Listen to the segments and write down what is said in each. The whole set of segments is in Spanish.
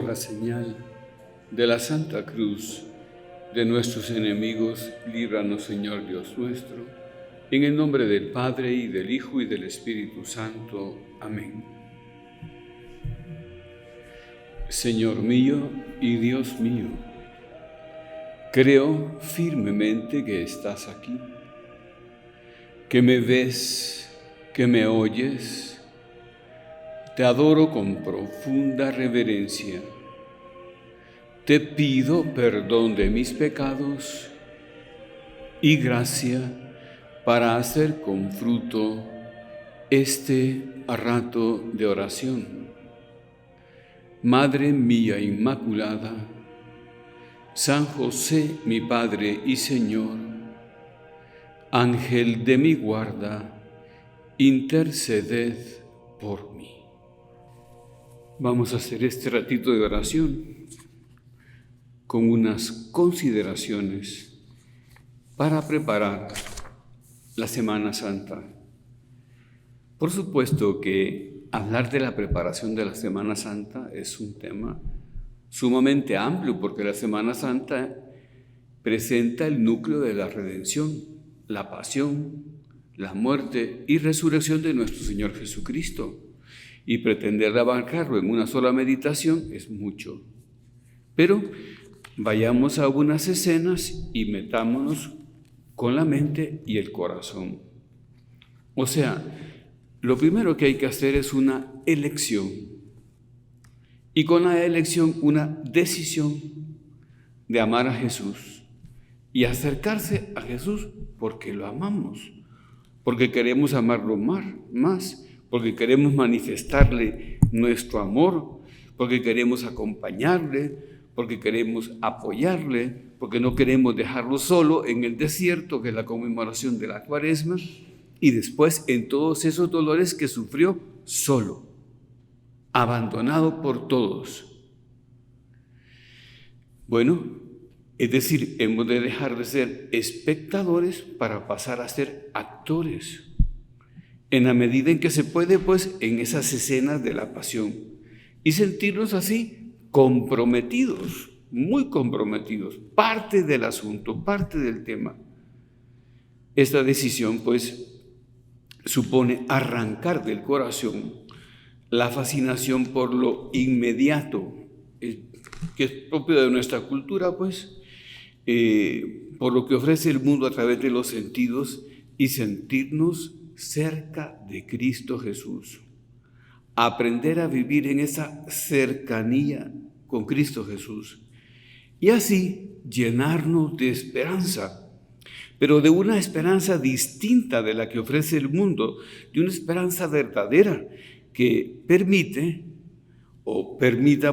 la señal de la Santa Cruz de nuestros enemigos, líbranos, Señor Dios nuestro, en el nombre del Padre, y del Hijo, y del Espíritu Santo. Amén. Señor mío y Dios mío, creo firmemente que estás aquí, que me ves, que me oyes. Te adoro con profunda reverencia. Te pido perdón de mis pecados y gracia para hacer con fruto este rato de oración. Madre mía Inmaculada, San José, mi Padre y Señor, Ángel de mi guarda, interceded por mí. Vamos a hacer este ratito de oración con unas consideraciones para preparar la Semana Santa. Por supuesto que hablar de la preparación de la Semana Santa es un tema sumamente amplio, porque la Semana Santa presenta el núcleo de la redención, la pasión, la muerte y resurrección de nuestro Señor Jesucristo. Y pretender abarcarlo en una sola meditación es mucho. Pero vayamos a algunas escenas y metámonos con la mente y el corazón. O sea, lo primero que hay que hacer es una elección. Y con la elección una decisión de amar a Jesús y acercarse a Jesús porque lo amamos, porque queremos amarlo más, porque queremos manifestarle nuestro amor, porque queremos acompañarle, porque queremos apoyarle, porque no queremos dejarlo solo en el desierto, que es la conmemoración de la Cuaresma, y después en todos esos dolores que sufrió solo, abandonado por todos. Bueno, es decir, hemos de dejar de ser espectadores para pasar a ser actores, en la medida en que se puede, pues, en esas escenas de la pasión, y sentirnos así comprometidos, muy comprometidos, parte del asunto, parte del tema. Esta decisión, pues, supone arrancar del corazón la fascinación por lo inmediato, que es propio de nuestra cultura, pues, por lo que ofrece el mundo a través de los sentidos, y sentirnos cerca de Cristo Jesús. Aprender a vivir en esa cercanía con Cristo Jesús y así llenarnos de esperanza, pero de una esperanza distinta de la que ofrece el mundo, de una esperanza verdadera que permita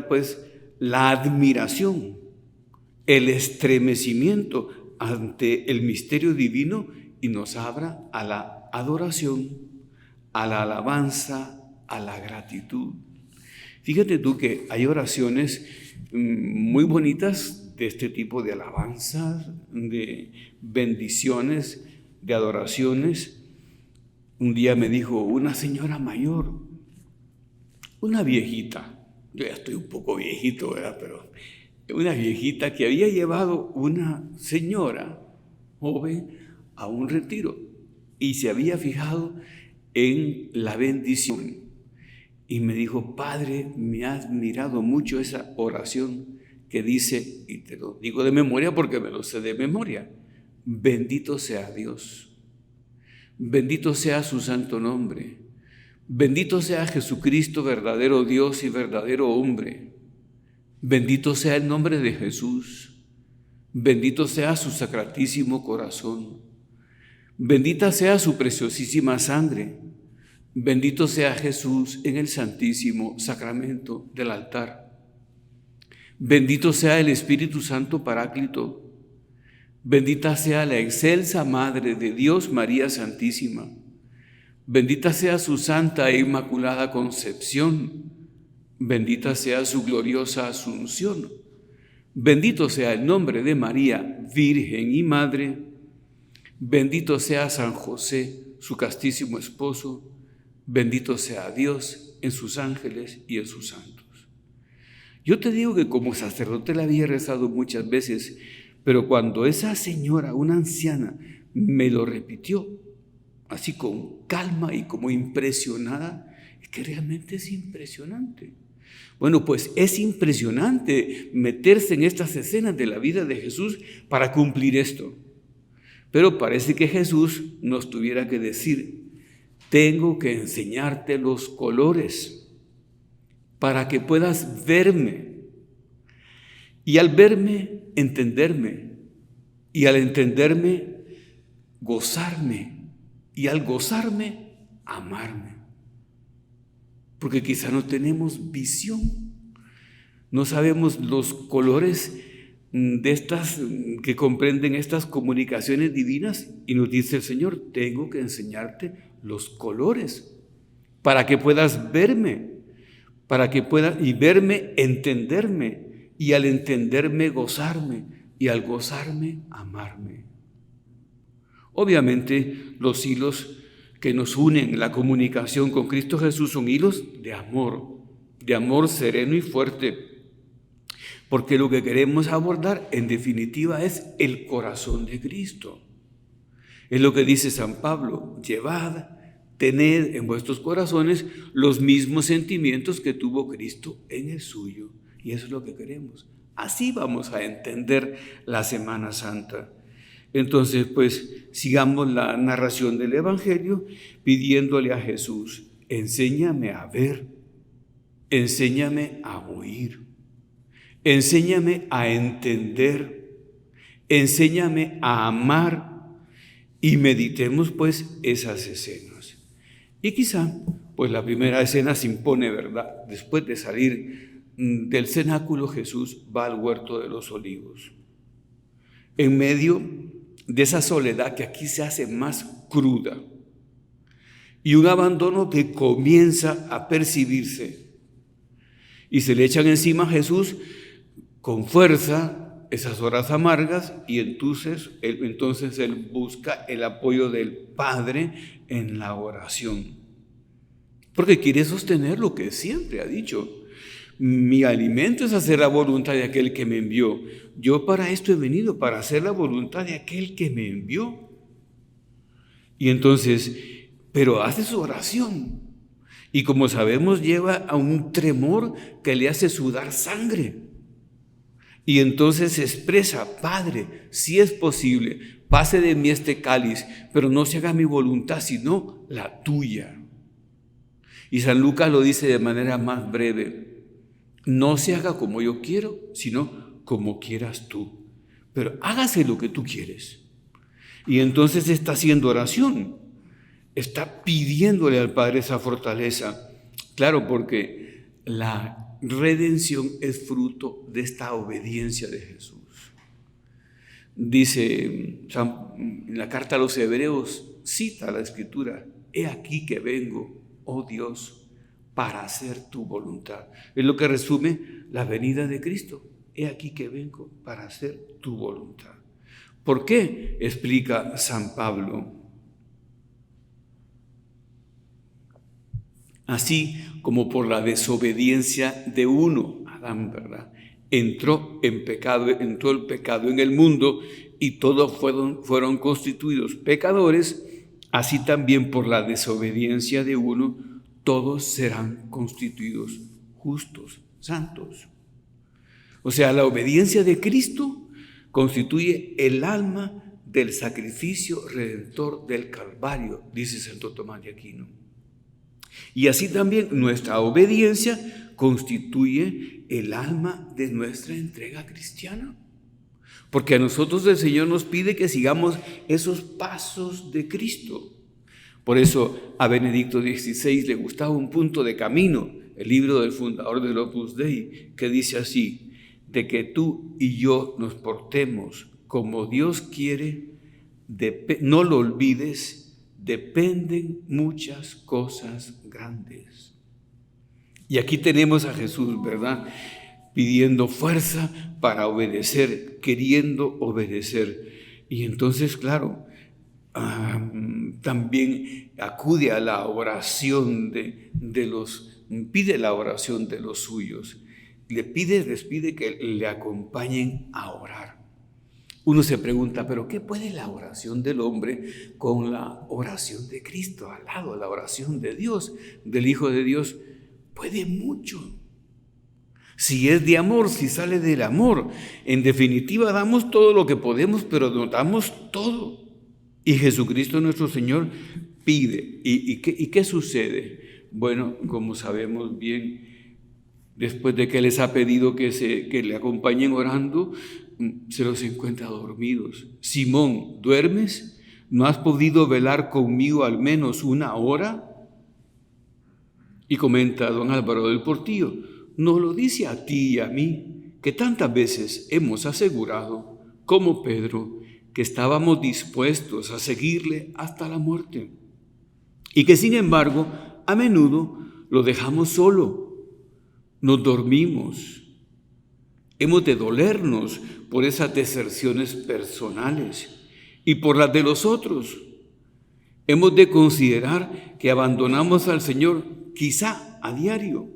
pues la admiración, el estremecimiento ante el misterio divino y nos abra a la adoración, a la alabanza, a la gratitud. Fíjate tú que hay oraciones muy bonitas de este tipo de alabanzas, de bendiciones, de adoraciones. Un día me dijo una señora mayor, una viejita, yo ya estoy un poco viejito, ¿verdad? Pero una viejita que había llevado una señora joven a un retiro y se había fijado en la bendición. Y me dijo: Padre, me ha admirado mucho esa oración que dice, y te lo digo de memoria porque me lo sé de memoria: bendito sea Dios, bendito sea su santo nombre, bendito sea Jesucristo, verdadero Dios y verdadero hombre, bendito sea el nombre de Jesús, bendito sea su sacratísimo corazón, bendita sea su preciosísima sangre, bendito sea Jesús en el santísimo sacramento del altar, bendito sea el Espíritu Santo Paráclito, bendita sea la excelsa Madre de Dios, María Santísima, bendita sea su santa e inmaculada concepción, bendita sea su gloriosa asunción, bendito sea el nombre de María, Virgen y Madre, bendito sea San José, su castísimo esposo, bendito sea Dios en sus ángeles y en sus santos. Yo te digo que como sacerdote la había rezado muchas veces, pero cuando esa señora, una anciana, me lo repitió, así con calma y como impresionada, es que realmente es impresionante. Bueno, pues es impresionante meterse en estas escenas de la vida de Jesús para cumplir esto. Pero parece que Jesús nos tuviera que decir: tengo que enseñarte los colores para que puedas verme. Y al verme, entenderme. Y al entenderme, gozarme. Y al gozarme, amarme. Porque quizá no tenemos visión. No sabemos los colores de estas que comprenden estas comunicaciones divinas, y nos dice el Señor: tengo que enseñarte los colores para que puedas verme, para que puedas y verme, entenderme, y al entenderme gozarme, y al gozarme amarme. Obviamente los hilos que nos unen, la comunicación con Cristo Jesús, son hilos de amor sereno y fuerte, porque lo que queremos abordar en definitiva es el corazón de Cristo. Es lo que dice San Pablo: llevad, tened en vuestros corazones los mismos sentimientos que tuvo Cristo en el suyo. Y eso es lo que queremos. Así vamos a entender la Semana Santa. Entonces, pues, sigamos la narración del Evangelio pidiéndole a Jesús: enséñame a ver, enséñame a oír, enséñame a entender, enséñame a amar, y meditemos pues esas escenas. Y quizá pues la primera escena se impone, ¿verdad? Después de salir del cenáculo, Jesús va al huerto de los olivos. En medio de esa soledad que aquí se hace más cruda y un abandono que comienza a percibirse, y se le echan encima a Jesús con fuerza esas horas amargas, y entonces él busca el apoyo del Padre en la oración, porque quiere sostener lo que siempre ha dicho: mi alimento es hacer la voluntad de aquel que me envió. Yo para esto he venido, para hacer la voluntad de aquel que me envió. Y entonces, pero hace su oración, y como sabemos, lleva a un tremor que le hace sudar sangre. Y entonces se expresa: Padre, si es posible, pase de mí este cáliz, pero no se haga mi voluntad, sino la tuya. Y San Lucas lo dice de manera más breve: no se haga como yo quiero, sino como quieras tú. Pero hágase lo que tú quieres. Y entonces está haciendo oración, está pidiéndole al Padre esa fortaleza. Claro, porque la redención es fruto de esta obediencia de Jesús. Dice en la carta a los Hebreos, cita la Escritura: he aquí que vengo, oh Dios, para hacer tu voluntad. Es lo que resume la venida de Cristo: he aquí que vengo para hacer tu voluntad. ¿Por qué? Explica San Pablo: así como por la desobediencia de uno, Adán, ¿verdad?, entró el pecado en el mundo, y todos fueron constituidos pecadores, así también por la desobediencia de uno todos serán constituidos justos, santos. O sea, la obediencia de Cristo constituye el alma del sacrificio redentor del Calvario, dice Santo Tomás de Aquino. Y así también nuestra obediencia constituye el alma de nuestra entrega cristiana. Porque a nosotros el Señor nos pide que sigamos esos pasos de Cristo. Por eso a Benedicto XVI le gustaba un punto de camino, el libro del fundador del Opus Dei, que dice así: de que tú y yo nos portemos como Dios quiere, no lo olvides, dependen muchas cosas grandes. Y aquí tenemos a Jesús, ¿verdad?, pidiendo fuerza para obedecer, queriendo obedecer. Y entonces, claro, también acude a la oración pide la oración de los suyos. les pide que le acompañen a orar. Uno se pregunta, ¿pero qué puede la oración del hombre con la oración de Cristo al lado, la oración de Dios, del Hijo de Dios? Puede mucho. Si es de amor, si sale del amor. En definitiva, damos todo lo que podemos, pero no damos todo. Y Jesucristo nuestro Señor pide. ¿Y qué sucede? Bueno, como sabemos bien, después de que les ha pedido que le acompañen orando, se los encuentra dormidos. Simón, ¿duermes? ¿No has podido velar conmigo al menos una hora? Y comenta don Álvaro del Portillo, nos lo dice a ti y a mí, que tantas veces hemos asegurado, como Pedro, que estábamos dispuestos a seguirle hasta la muerte. Y que sin embargo, a menudo lo dejamos solo, nos dormimos. Hemos de dolernos por esas deserciones personales y por las de los otros. Hemos de considerar que abandonamos al Señor quizá a diario,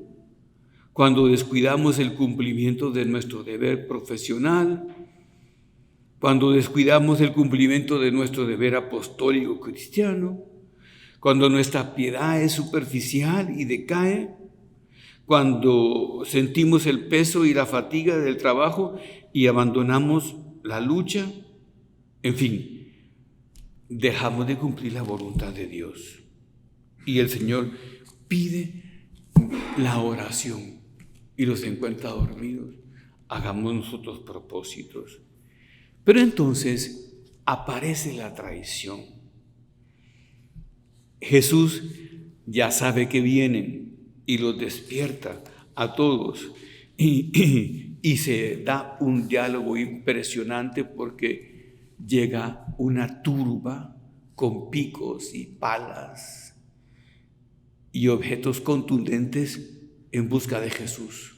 cuando descuidamos el cumplimiento de nuestro deber profesional, cuando descuidamos el cumplimiento de nuestro deber apostólico cristiano, cuando nuestra piedad es superficial y decae, cuando sentimos el peso y la fatiga del trabajo y abandonamos la lucha, en fin, dejamos de cumplir la voluntad de Dios. Y el Señor pide la oración y los encuentra dormidos. Hagamos nosotros propósitos. Pero entonces aparece la traición. Jesús ya sabe que vienen y los despierta a todos y se da un diálogo impresionante porque llega una turba con picos y palas y objetos contundentes en busca de Jesús.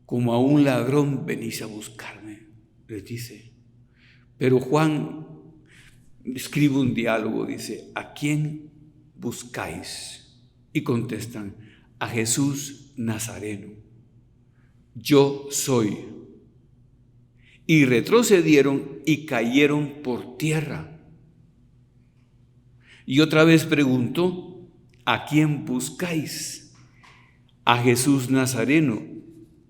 Como a un ladrón venís a buscarme, les dice. Pero Juan escribe un diálogo, dice, ¿a quién buscáis? Y contestan, a Jesús Nazareno. Yo soy. Y retrocedieron y cayeron por tierra. Y otra vez preguntó, ¿a quién buscáis? A Jesús Nazareno.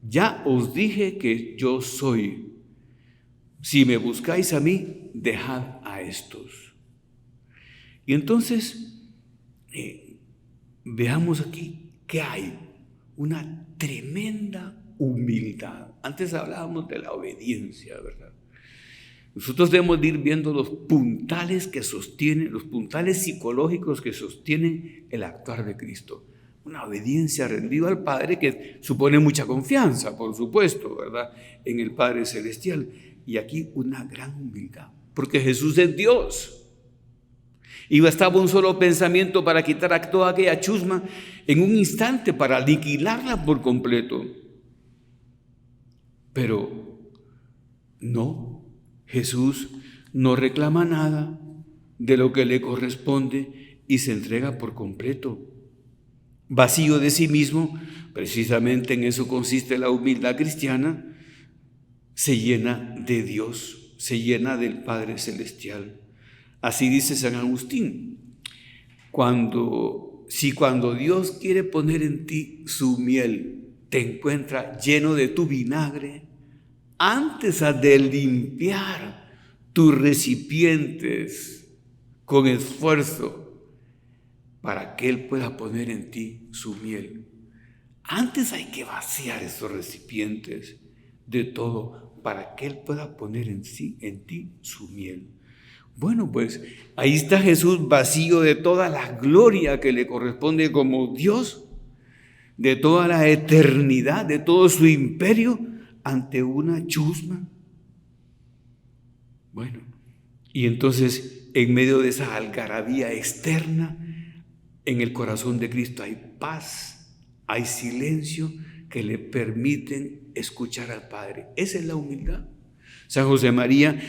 Ya os dije que yo soy. Si me buscáis a mí, dejad a estos. Y entonces, veamos aquí que hay una tremenda humildad. Antes hablábamos de la obediencia, ¿verdad? Nosotros debemos ir viendo los puntales que sostienen, los puntales psicológicos que sostienen el actuar de Cristo. Una obediencia rendida al Padre que supone mucha confianza, por supuesto, ¿verdad? En el Padre Celestial. Y aquí una gran humildad, porque Jesús es Dios. Y bastaba un solo pensamiento para quitar a toda aquella chusma en un instante, para aniquilarla por completo. Pero no, Jesús no reclama nada de lo que le corresponde y se entrega por completo. Vacío de sí mismo, precisamente en eso consiste la humildad cristiana, se llena de Dios, se llena del Padre Celestial. Así dice San Agustín, cuando Dios quiere poner en ti su miel, te encuentra lleno de tu vinagre, antes has de limpiar tus recipientes con esfuerzo para que Él pueda poner en ti su miel. Antes hay que vaciar esos recipientes de todo para que Él pueda poner en ti su miel. Bueno, pues ahí está Jesús vacío de toda la gloria que le corresponde como Dios, de toda la eternidad, de todo su imperio, ante una chusma. Bueno, y entonces en medio de esa algarabía externa, en el corazón de Cristo hay paz, hay silencio que le permiten escuchar al Padre. Esa es la humildad. San José María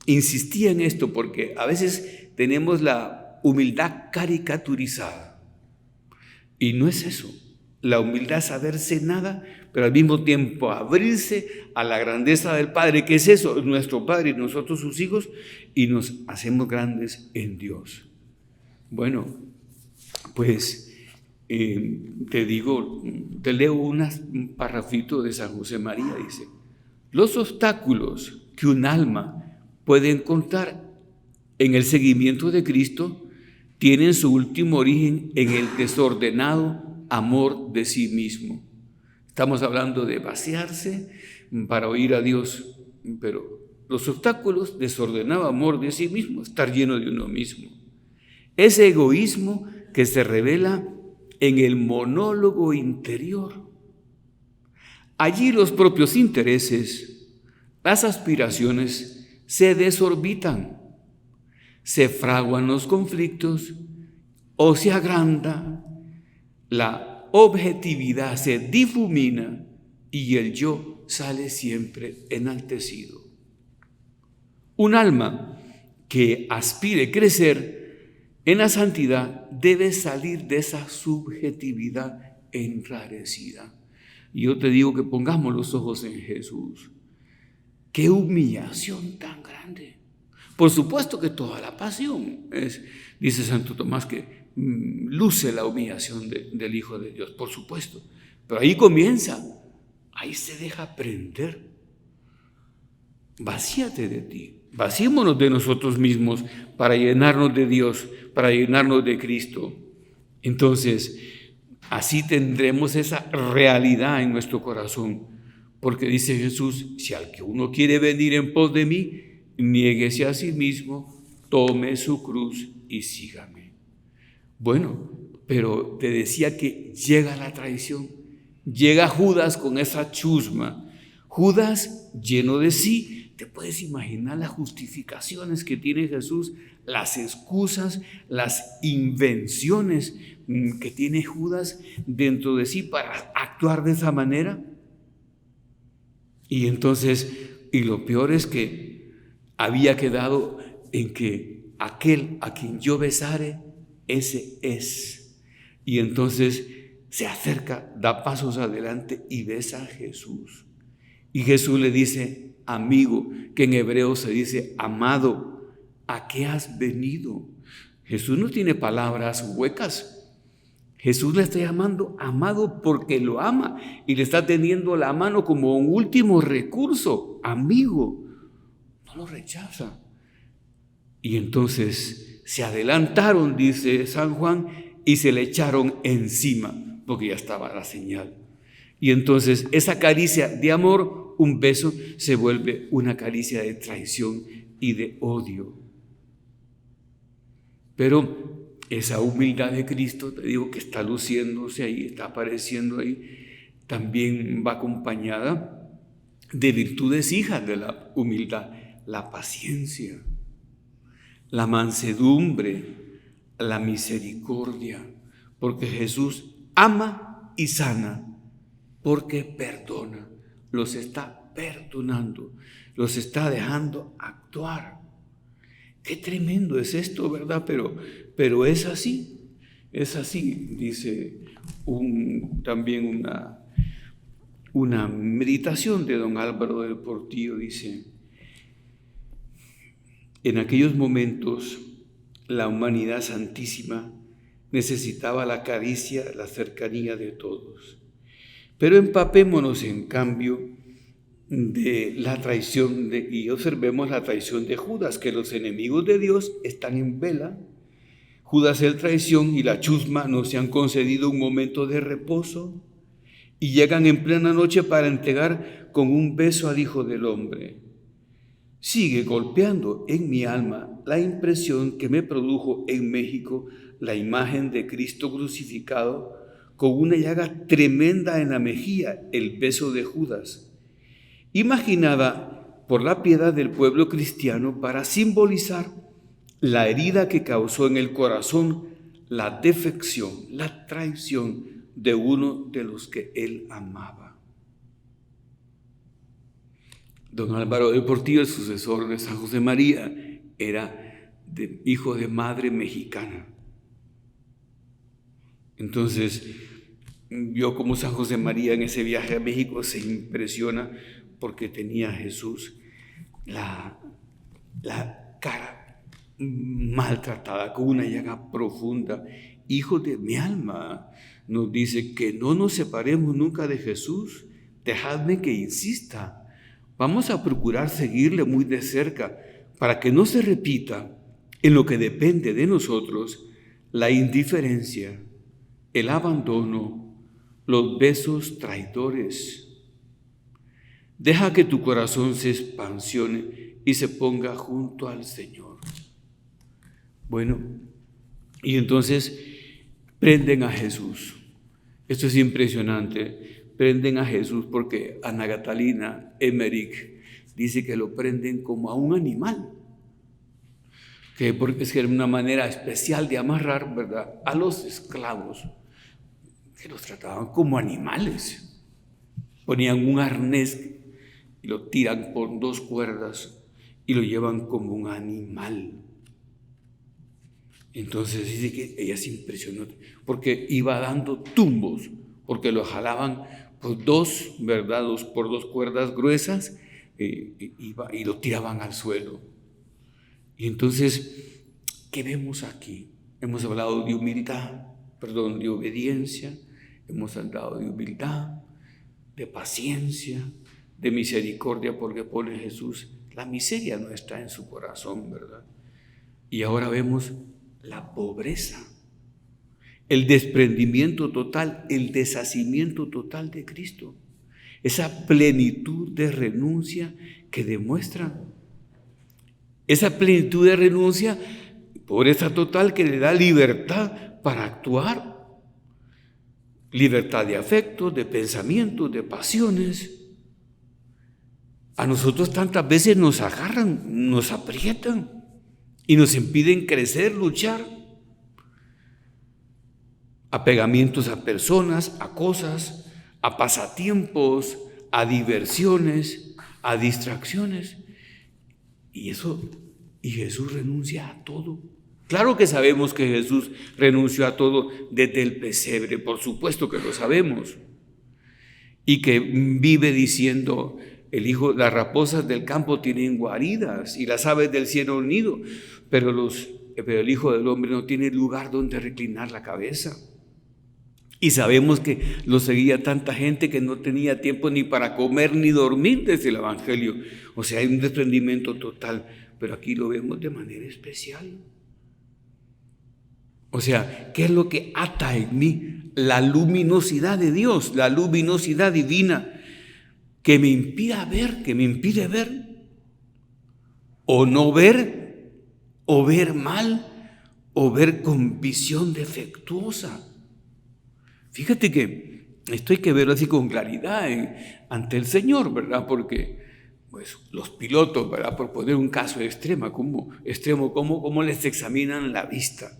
insistía en esto porque a veces tenemos la humildad caricaturizada y no es eso. La humildad es saberse nada, pero al mismo tiempo abrirse a la grandeza del Padre. ¿Qué es eso? Nuestro Padre y nosotros sus hijos, y nos hacemos grandes en Dios. Bueno, pues te leo un parrafito de San José María. Dice: los obstáculos que un alma puede encontrar en el seguimiento de Cristo tienen su último origen en el desordenado amor de sí mismo. Estamos hablando de vaciarse para oír a Dios, pero los obstáculos, desordenado amor de sí mismo, estar lleno de uno mismo. Ese egoísmo que se revela en el monólogo interior. Allí los propios intereses, las aspiraciones se desorbitan, se fraguan los conflictos o se agranda, la objetividad se difumina y el yo sale siempre enaltecido. Un alma que aspire a crecer en la santidad debe salir de esa subjetividad enrarecida. Y yo te digo que pongamos los ojos en Jesús. ¡Qué humillación tan grande! Por supuesto que toda la pasión dice Santo Tomás, que luce la humillación del Hijo de Dios, por supuesto. Pero ahí comienza, ahí se deja prender. Vacíate de ti, vaciémonos de nosotros mismos para llenarnos de Dios, para llenarnos de Cristo. Entonces, así tendremos esa realidad en nuestro corazón, porque dice Jesús: si al que uno quiere venir en pos de mí, niéguese a sí mismo, tome su cruz y sígame. Bueno, pero te decía que llega la traición, llega Judas con esa chusma, Judas lleno de sí. Te puedes imaginar las justificaciones que tiene Jesús, las excusas, las invenciones que tiene Judas dentro de sí para actuar de esa manera. Y entonces, y lo peor es que había quedado en que aquel a quien yo besare, ese es. Y entonces se acerca, da pasos adelante y besa a Jesús. Y Jesús le dice: amigo, que en hebreo se dice amado, ¿a qué has venido? Jesús no tiene palabras huecas. Jesús le está llamando amado porque lo ama y le está teniendo la mano como un último recurso. Amigo, no lo rechaza. Y entonces se adelantaron, dice San Juan, y se le echaron encima porque ya estaba la señal. Y entonces esa caricia de amor, un beso, se vuelve una caricia de traición y de odio. Pero esa humildad de Cristo, te digo, que está luciéndose ahí, está apareciendo ahí, también va acompañada de virtudes hijas de la humildad: la paciencia, la mansedumbre, la misericordia, porque Jesús ama y sana, porque perdona, los está perdonando, los está dejando actuar. Qué tremendo es esto, ¿verdad? Pero es así, dice también una meditación de don Álvaro del Portillo, dice: en aquellos momentos la humanidad santísima necesitaba la caricia, la cercanía de todos. Pero empapémonos en cambio de la traición y observemos la traición de Judas, que los enemigos de Dios están en vela. Judas, el traición y la chusma no se han concedido un momento de reposo y llegan en plena noche para entregar con un beso al Hijo del Hombre. Sigue golpeando en mi alma la impresión que me produjo en México la imagen de Cristo crucificado con una llaga tremenda en la mejilla, el beso de Judas, imaginada por la piedad del pueblo cristiano para simbolizar la herida que causó en el corazón la defección, la traición de uno de los que él amaba. Don Álvaro del Portillo, el sucesor de San José María, era hijo de madre mexicana. Entonces, vio como San José María en ese viaje a México se impresiona porque tenía a Jesús la cara maltratada, con una llaga profunda. Hijo de mi alma, nos dice que no nos separemos nunca de Jesús. Dejadme que insista. Vamos a procurar seguirle muy de cerca para que no se repita en lo que depende de nosotros la indiferencia, el abandono, los besos traidores. Deja que tu corazón se expansione y se ponga junto al Señor. Bueno, y entonces prenden a Jesús. Esto es impresionante. Prenden a Jesús porque Ana Catalina Emmerich dice que lo prenden como a un animal, porque es una manera especial de amarrar, ¿verdad?, a los esclavos, que los trataban como animales. Ponían un arnés y lo tiran por 2 cuerdas y lo llevan como un animal. Entonces dice que ella se impresionó porque iba dando tumbos, porque lo jalaban por 2, ¿verdad?, por 2 cuerdas gruesas, y lo tiraban al suelo. Y entonces, ¿qué vemos aquí? Hemos hablado de humildad, de obediencia, hemos hablado de humildad, de paciencia, de misericordia, porque pone Jesús la miseria no está en su corazón, ¿verdad? Y ahora vemos la pobreza, el desprendimiento total, el deshacimiento total de Cristo, esa plenitud de renuncia que demuestra, esa plenitud de renuncia, pobreza total que le da libertad para actuar, libertad de afectos, de pensamientos, de pasiones. A nosotros tantas veces nos agarran, nos aprietan y nos impiden crecer, luchar. Apegamientos a personas, a cosas, a pasatiempos, a diversiones, a distracciones. Y Jesús renuncia a todo. Claro que sabemos que Jesús renunció a todo desde el pesebre, por supuesto que lo sabemos. Y que vive diciendo, las raposas del campo tienen guaridas y las aves del cielo un nido, pero el Hijo del Hombre no tiene lugar donde reclinar la cabeza. Y sabemos que lo seguía tanta gente que no tenía tiempo ni para comer ni dormir desde el Evangelio. O sea, hay un desprendimiento total, pero aquí lo vemos de manera especial. O sea, ¿qué es lo que ata en mí? La luminosidad de Dios, la luminosidad divina, que me impide ver, o no ver, o ver mal, o ver con visión defectuosa. Fíjate que esto hay que verlo así con claridad ante el Señor, ¿verdad? Porque pues, los pilotos, ¿verdad?, por poner un caso extremo, ¿cómo les examinan la vista?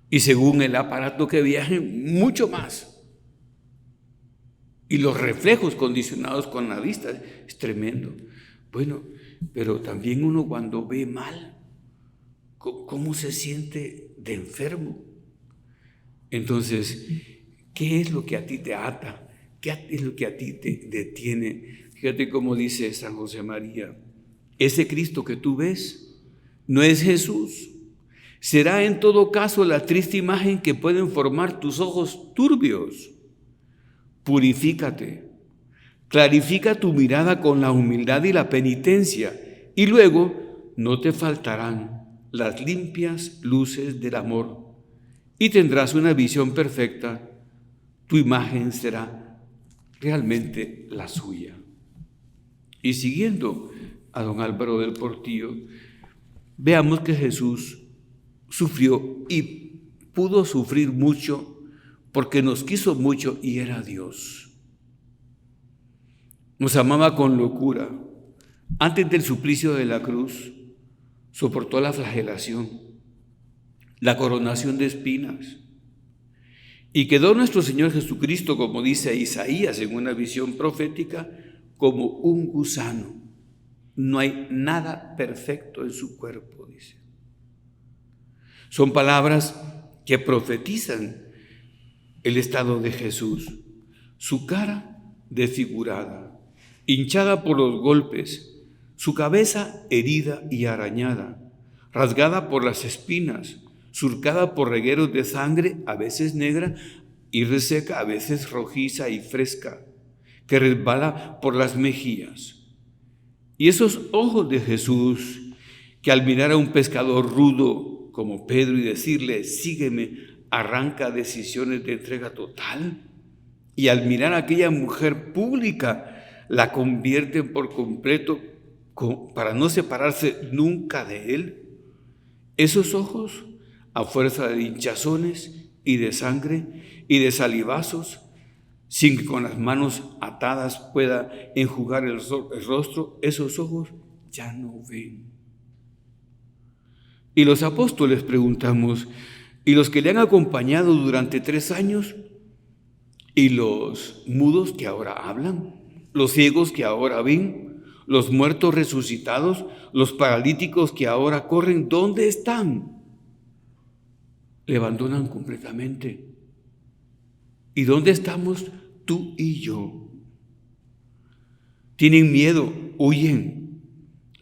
Y según el aparato que viajen, mucho más. Y los reflejos condicionados con la vista es tremendo. Bueno, pero también uno cuando ve mal, ¿cómo se siente de enfermo? Entonces, ¿qué es lo que a ti te ata? ¿Qué es lo que a ti te detiene? Fíjate cómo dice San José María, ese Cristo que tú ves no es Jesús. Será en todo caso la triste imagen que pueden formar tus ojos turbios. Purifícate, clarifica tu mirada con la humildad y la penitencia, y luego no te faltarán las limpias luces del amor, y tendrás una visión perfecta. Tu imagen será realmente la suya. Y siguiendo a don Álvaro del Portillo, veamos que Jesús sufrió y pudo sufrir mucho porque nos quiso mucho y era Dios. Nos amaba con locura. Antes del suplicio de la cruz, soportó la flagelación, la coronación de espinas. Y quedó nuestro Señor Jesucristo, como dice Isaías en una visión profética, como un gusano. No hay nada perfecto en su cuerpo, dice. Son palabras que profetizan el estado de Jesús, su cara desfigurada, hinchada por los golpes, su cabeza herida y arañada, rasgada por las espinas, surcada por regueros de sangre, a veces negra y reseca, a veces rojiza y fresca, que resbala por las mejillas. Y esos ojos de Jesús, que al mirar a un pescador rudo como Pedro y decirle, sígueme, arranca decisiones de entrega total. Y al mirar a aquella mujer pública, la convierte por completo para no separarse nunca de él. Esos ojos, a fuerza de hinchazones y de sangre y de salivazos, sin que con las manos atadas pueda enjugar el rostro, esos ojos ya no ven. Y los apóstoles preguntamos, ¿y los que le han acompañado durante 3 años? ¿Y los mudos que ahora hablan? ¿Los ciegos que ahora ven? ¿Los muertos resucitados? ¿Los paralíticos que ahora corren? ¿Dónde están? Le abandonan completamente. ¿Y dónde estamos tú y yo? Tienen miedo, huyen.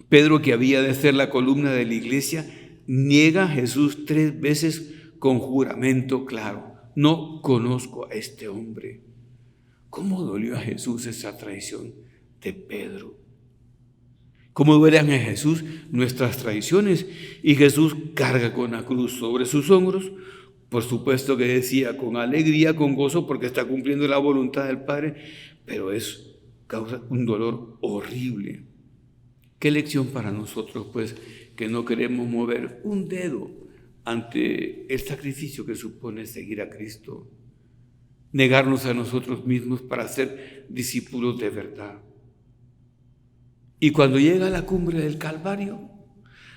Pedro, que había de ser la columna de la iglesia, niega a Jesús 3 veces con juramento claro. No conozco a este hombre. ¿Cómo dolió a Jesús esa traición de Pedro? ¿Cómo duelen a Jesús nuestras traiciones? Y Jesús carga con la cruz sobre sus hombros. Por supuesto que decía con alegría, con gozo, porque está cumpliendo la voluntad del Padre, pero causa un dolor horrible. ¿Qué lección para nosotros, pues, que no queremos mover un dedo ante el sacrificio que supone seguir a Cristo? Negarnos a nosotros mismos para ser discípulos de verdad. Y cuando llega a la cumbre del Calvario,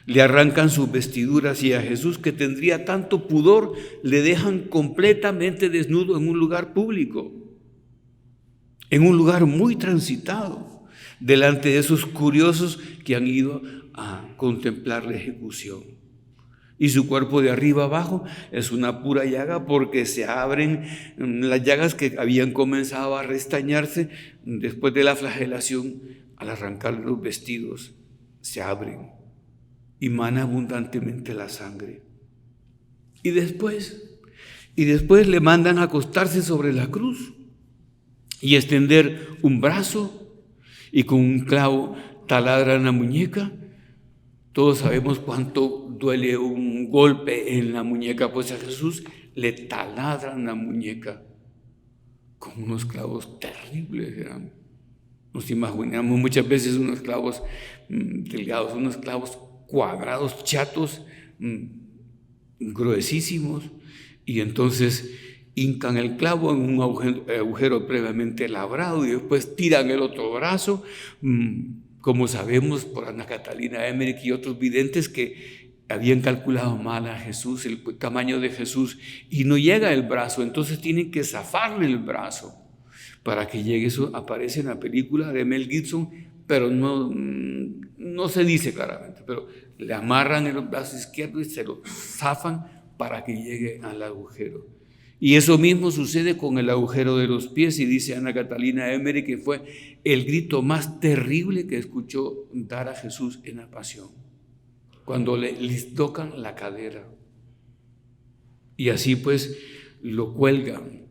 le arrancan sus vestiduras y a Jesús, que tendría tanto pudor, le dejan completamente desnudo en un lugar público, en un lugar muy transitado, delante de esos curiosos que han ido a contemplar la ejecución. Y su cuerpo de arriba abajo es una pura llaga, porque se abren las llagas que habían comenzado a restañarse después de la flagelación. Al arrancar los vestidos se abren y mana abundantemente la sangre. Y después le mandan a acostarse sobre la cruz y extender un brazo, y con un clavo taladran la muñeca. Todos sabemos cuánto duele un golpe en la muñeca, pues a Jesús le taladran la muñeca con unos clavos terribles. Nos imaginamos muchas veces unos clavos delgados, unos clavos cuadrados, chatos, gruesísimos, y entonces hincan el clavo en un agujero previamente labrado y después tiran el otro brazo, como sabemos por Ana Catalina Emmerich y otros videntes que habían calculado mal a Jesús, el tamaño de Jesús, y no llega el brazo, entonces tienen que zafarle el brazo para que llegue. Eso aparece en la película de Mel Gibson, pero no se dice claramente, pero le amarran el brazo izquierdo y se lo zafan para que llegue al agujero. Y eso mismo sucede con el agujero de los pies, y dice Ana Catalina Emmerich que fue el grito más terrible que escuchó dar a Jesús en la pasión, cuando le tocan la cadera. Y así pues lo cuelgan,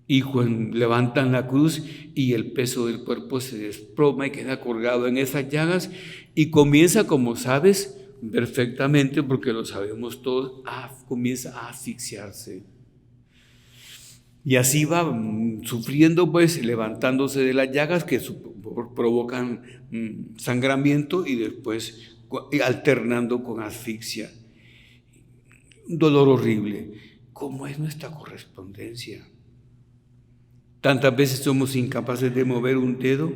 y cuando levantan la cruz y el peso del cuerpo se desploma y queda colgado en esas llagas, y comienza, como sabes perfectamente, porque lo sabemos todos, comienza a asfixiarse. Y así va sufriendo, pues, levantándose de las llagas que provocan sangramiento, y después alternando con asfixia. Un dolor horrible. ¿Cómo es nuestra correspondencia? Tantas veces somos incapaces de mover un dedo,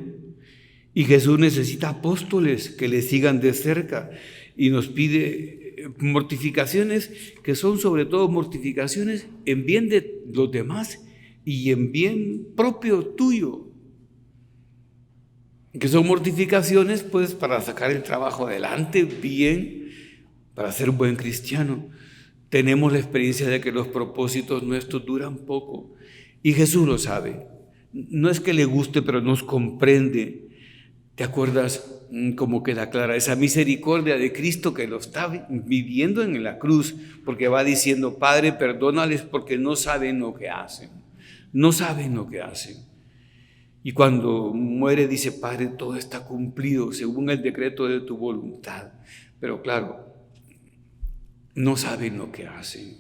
y Jesús necesita apóstoles que le sigan de cerca, y nos pide mortificaciones que son sobre todo mortificaciones en bien de los demás y en bien propio tuyo, que son mortificaciones pues para sacar el trabajo adelante bien, para ser buen cristiano, tenemos la experiencia de que los propósitos nuestros duran poco y Jesús lo sabe. No es que le guste, pero nos comprende. ¿Te acuerdas cómo queda clara esa misericordia de Cristo que lo está viviendo en la cruz? Porque va diciendo, Padre, perdónales porque no saben lo que hacen. No saben lo que hacen. Y cuando muere dice, Padre, todo está cumplido según el decreto de tu voluntad. Pero claro, no saben lo que hacen.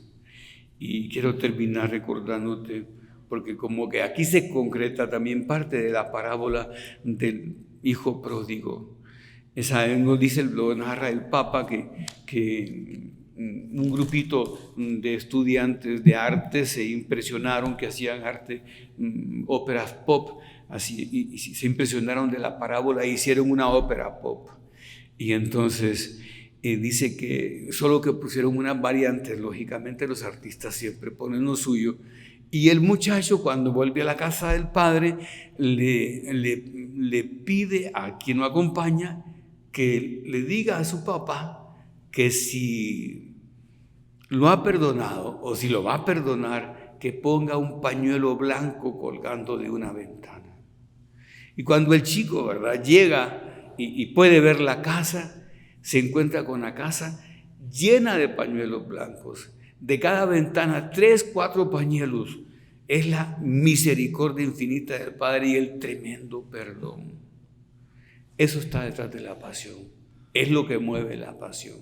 Y quiero terminar recordándote, porque como que aquí se concreta también parte de la parábola del hijo pródigo. Esa nos dice, lo narra el Papa, que un grupito de estudiantes de arte se impresionaron, que hacían arte, óperas pop, así, y se impresionaron de la parábola e hicieron una ópera pop. Y entonces dice que solo que pusieron unas variantes, lógicamente los artistas siempre ponen lo suyo, y el muchacho cuando vuelve a la casa del padre le pide a quien lo acompaña que le diga a su papá que si lo ha perdonado o si lo va a perdonar, que ponga un pañuelo blanco colgando de una ventana. Y cuando el chico, ¿verdad?, llega y puede ver la casa, se encuentra con la casa llena de pañuelos blancos. De cada ventana, 3, 4 pañuelos. Es la misericordia infinita del Padre y el tremendo perdón. Eso está detrás de la pasión. Es lo que mueve la pasión.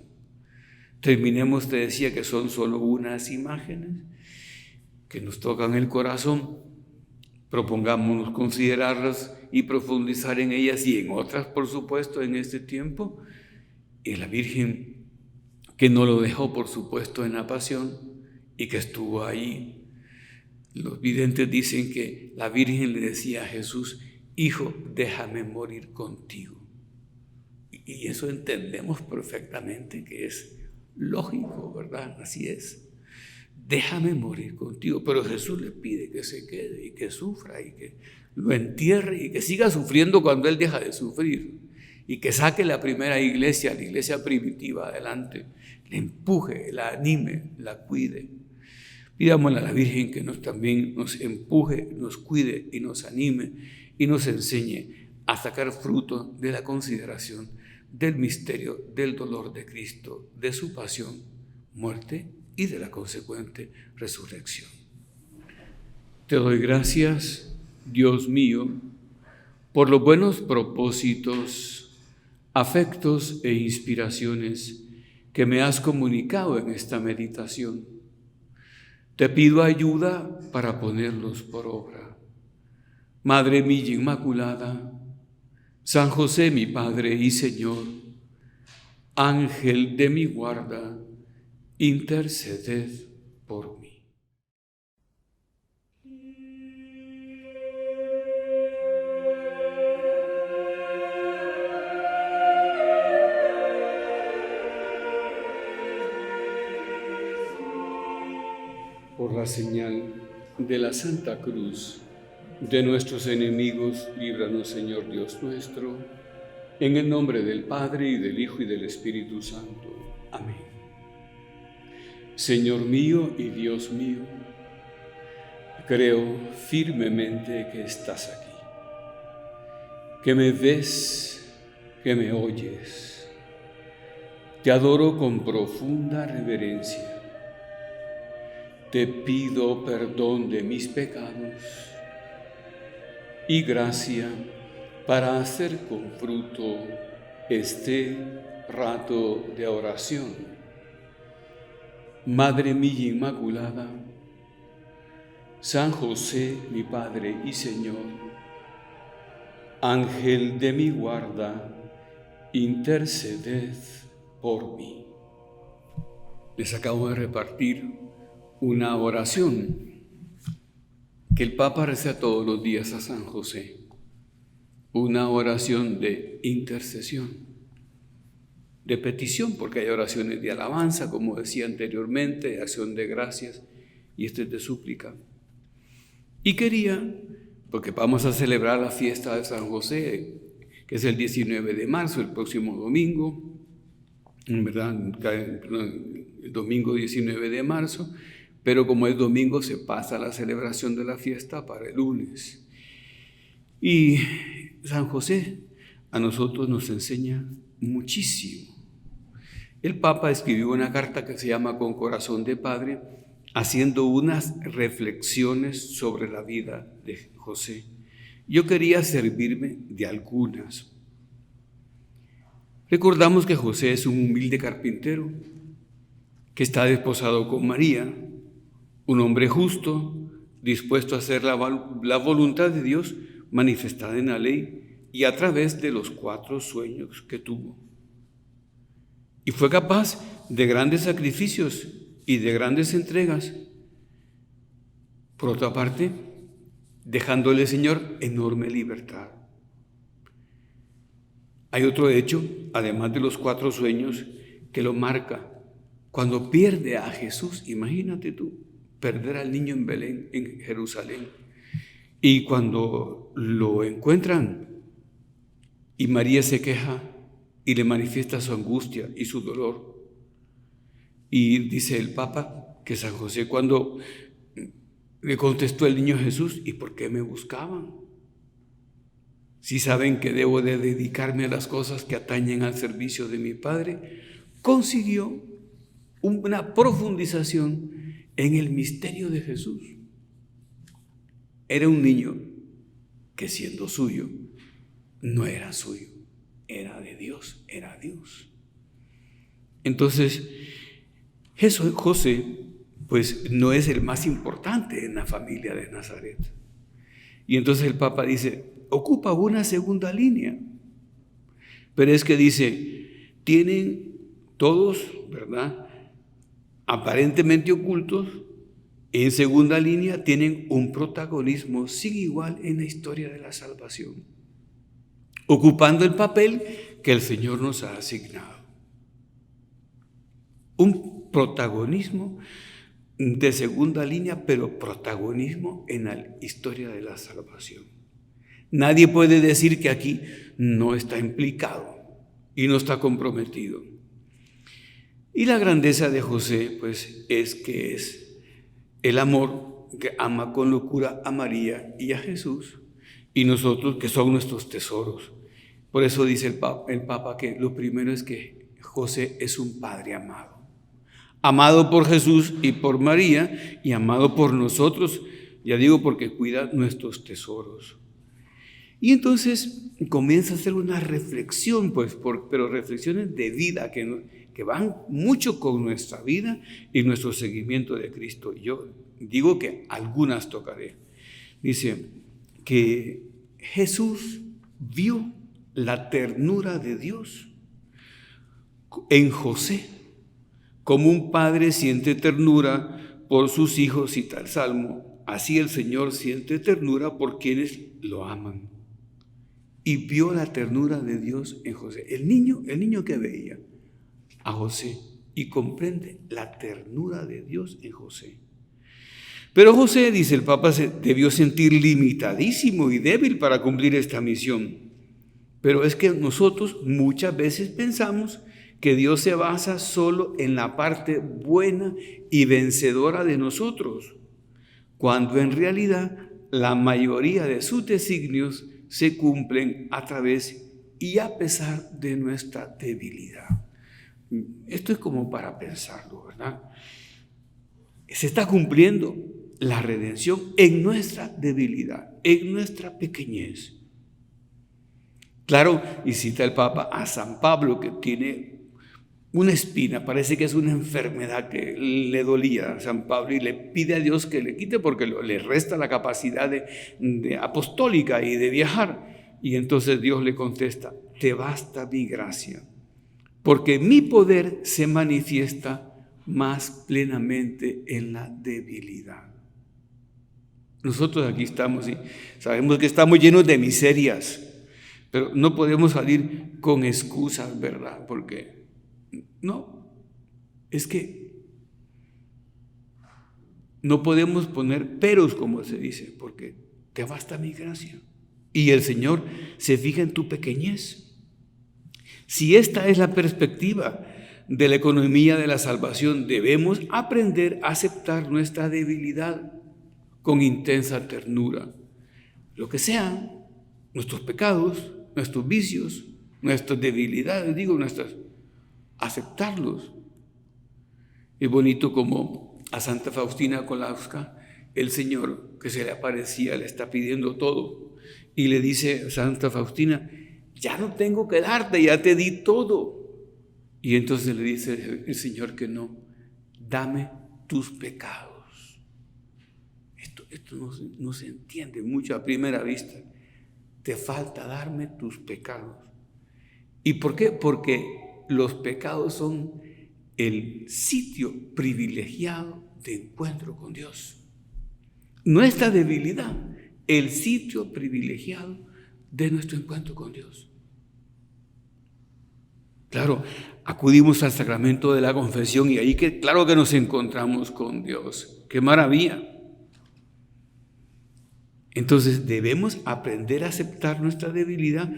Terminemos, te decía que son solo unas imágenes que nos tocan el corazón. Propongámonos considerarlas y profundizar en ellas y en otras, por supuesto, en este tiempo. Y la Virgen que no lo dejó, por supuesto, en la pasión y que estuvo ahí. Los videntes dicen que la Virgen le decía a Jesús, Hijo, déjame morir contigo. Y eso entendemos perfectamente que es lógico, ¿verdad? Así es. Déjame morir contigo. Pero Jesús le pide que se quede y que sufra y que lo entierre y que siga sufriendo cuando Él deja de sufrir. Y que saque la primera iglesia, la iglesia primitiva, adelante, le empuje, la anime, la cuide. Pidámosle a la Virgen que también nos empuje, nos cuide y nos anime y nos enseñe a sacar fruto de la consideración del misterio del dolor de Cristo, de su pasión, muerte y de la consecuente resurrección. Te doy gracias, Dios mío, por los buenos propósitos, afectos e inspiraciones que me has comunicado en esta meditación. Te pido ayuda para ponerlos por obra. Madre mía Inmaculada, San José mi Padre y Señor, Ángel de mi guarda, interceded por mí. Por la señal de la Santa Cruz de nuestros enemigos, líbranos, Señor Dios nuestro, en el nombre del Padre, y del Hijo, y del Espíritu Santo. Amén. Señor mío y Dios mío, creo firmemente que estás aquí, que me ves, que me oyes. Te adoro con profunda reverencia. Te pido perdón de mis pecados y gracia para hacer con fruto este rato de oración. Madre mía Inmaculada, San José, mi Padre y Señor, Ángel de mi guarda, interceded por mí. Les acabo de repartir una oración que el Papa reza todos los días a San José, una oración de intercesión, de petición, porque hay oraciones de alabanza, como decía anteriormente, de acción de gracias, y este es de súplica. Y quería, porque vamos a celebrar la fiesta de San José, que es el 19 de marzo, el próximo domingo, en verdad, el domingo 19 de marzo, pero como es domingo se pasa la celebración de la fiesta para el lunes. Y San José a nosotros nos enseña muchísimo. El Papa escribió una carta que se llama Con corazón de padre, haciendo unas reflexiones sobre la vida de José. Yo quería servirme de algunas. Recordamos que José es un humilde carpintero que está desposado con María, un hombre justo, dispuesto a hacer la voluntad de Dios manifestada en la ley y a través de los 4 sueños que tuvo. Y fue capaz de grandes sacrificios y de grandes entregas. Por otra parte, dejándole al Señor enorme libertad. Hay otro hecho, además de los 4 sueños, que lo marca. Cuando pierde a Jesús, imagínate tú, perder al niño en Belén, en Jerusalén. Y cuando lo encuentran y María se queja y le manifiesta su angustia y su dolor. Y dice el Papa que San José cuando le contestó el niño Jesús, ¿y por qué me buscaban? Si saben que debo de dedicarme a las cosas que atañen al servicio de mi Padre, consiguió una profundización en el misterio de Jesús. Era un niño que siendo suyo, no era suyo, era de Dios, era Dios. Entonces, José, pues no es el más importante en la familia de Nazaret. Y entonces el Papa dice, ocupa una segunda línea. Pero es que dice, tienen todos, ¿verdad?, aparentemente ocultos, en segunda línea tienen un protagonismo sin igual en la historia de la salvación, ocupando el papel que el Señor nos ha asignado. Un protagonismo de segunda línea, pero protagonismo en la historia de la salvación. Nadie puede decir que aquí no está implicado y no está comprometido. Y la grandeza de José, pues, es que es el amor que ama con locura a María y a Jesús, y nosotros que son nuestros tesoros. Por eso dice el Papa que lo primero es que José es un padre amado. Amado por Jesús y por María, y amado por nosotros, ya digo, porque cuida nuestros tesoros. Y entonces comienza a hacer una reflexión, pues, pero reflexiones de vida que van mucho con nuestra vida y nuestro seguimiento de Cristo. Yo digo que algunas tocaré. Dice que Jesús vio la ternura de Dios en José, como un padre siente ternura por sus hijos, cita el Salmo, así el Señor siente ternura por quienes lo aman. Y vio la ternura de Dios en José. El niño que veía a José y comprende la ternura de Dios en José. Pero José, dice el Papa, se debió sentir limitadísimo y débil para cumplir esta misión. Pero es que nosotros muchas veces pensamos que Dios se basa solo en la parte buena y vencedora de nosotros, cuando en realidad la mayoría de sus designios se cumplen a través y a pesar de nuestra debilidad. Esto es como para pensarlo, ¿verdad? Se está cumpliendo la redención en nuestra debilidad, en nuestra pequeñez. Claro, y cita el Papa a San Pablo, que tiene una espina, parece que es una enfermedad que le dolía a San Pablo, y le pide a Dios que le quite porque le resta la capacidad de apostólica y de viajar. Y entonces Dios le contesta, te basta mi gracia, porque mi poder se manifiesta más plenamente en la debilidad. Nosotros aquí estamos y sabemos que estamos llenos de miserias, pero no podemos salir con excusas, ¿verdad? Porque no, es que no podemos poner peros, como se dice, porque te basta mi gracia. Y el Señor se fija en tu pequeñez. Si esta es la perspectiva de la economía de la salvación, debemos aprender a aceptar nuestra debilidad con intensa ternura. Lo que sean nuestros pecados, nuestros vicios, nuestras debilidades, aceptarlos. Es bonito como a Santa Faustina Kowalska, el Señor que se le aparecía, le está pidiendo todo y le dice: Santa Faustina, ya no tengo que darte, ya te di todo. Y entonces le dice el Señor que no, dame tus pecados. Esto no se entiende mucho a primera vista. Te falta darme tus pecados. ¿Y por qué? Porque los pecados son el sitio privilegiado de encuentro con Dios. Nuestra debilidad, el sitio privilegiado de nuestro encuentro con Dios. Claro, acudimos al sacramento de la confesión y ahí claro que nos encontramos con Dios. ¡Qué maravilla! Entonces debemos aprender a aceptar nuestra debilidad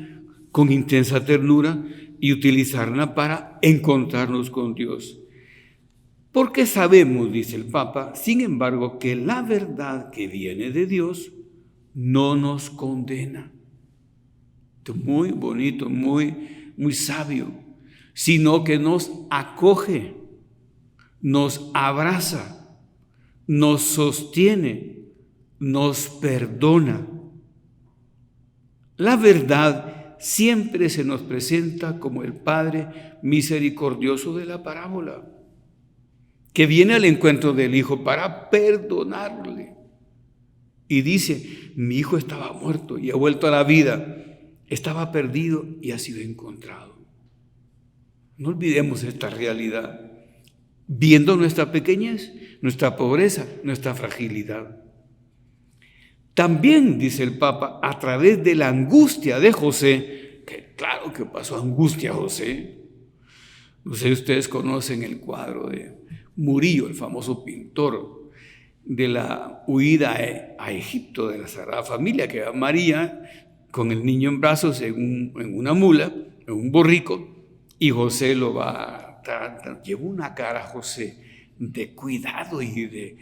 con intensa ternura y utilizarla para encontrarnos con Dios. Porque sabemos, dice el Papa, sin embargo, que la verdad que viene de Dios no nos condena. Esto es muy bonito, muy sabio, sino que nos acoge, nos abraza, nos sostiene, nos perdona. La verdad siempre se nos presenta como el Padre misericordioso de la parábola, que viene al encuentro del Hijo para perdonarle. Y dice: mi hijo estaba muerto y ha vuelto a la vida, estaba perdido y ha sido encontrado. No olvidemos esta realidad, viendo nuestra pequeñez, nuestra pobreza, nuestra fragilidad. También, dice el Papa, a través de la angustia de José, que claro que pasó angustia a José. No sé si ustedes conocen el cuadro de Murillo, el famoso pintor, de la huida a Egipto de la Sagrada Familia, que va María con el niño en brazos en una mula, en un borrico, y José lo va tratando. Lleva una cara, José, de cuidado y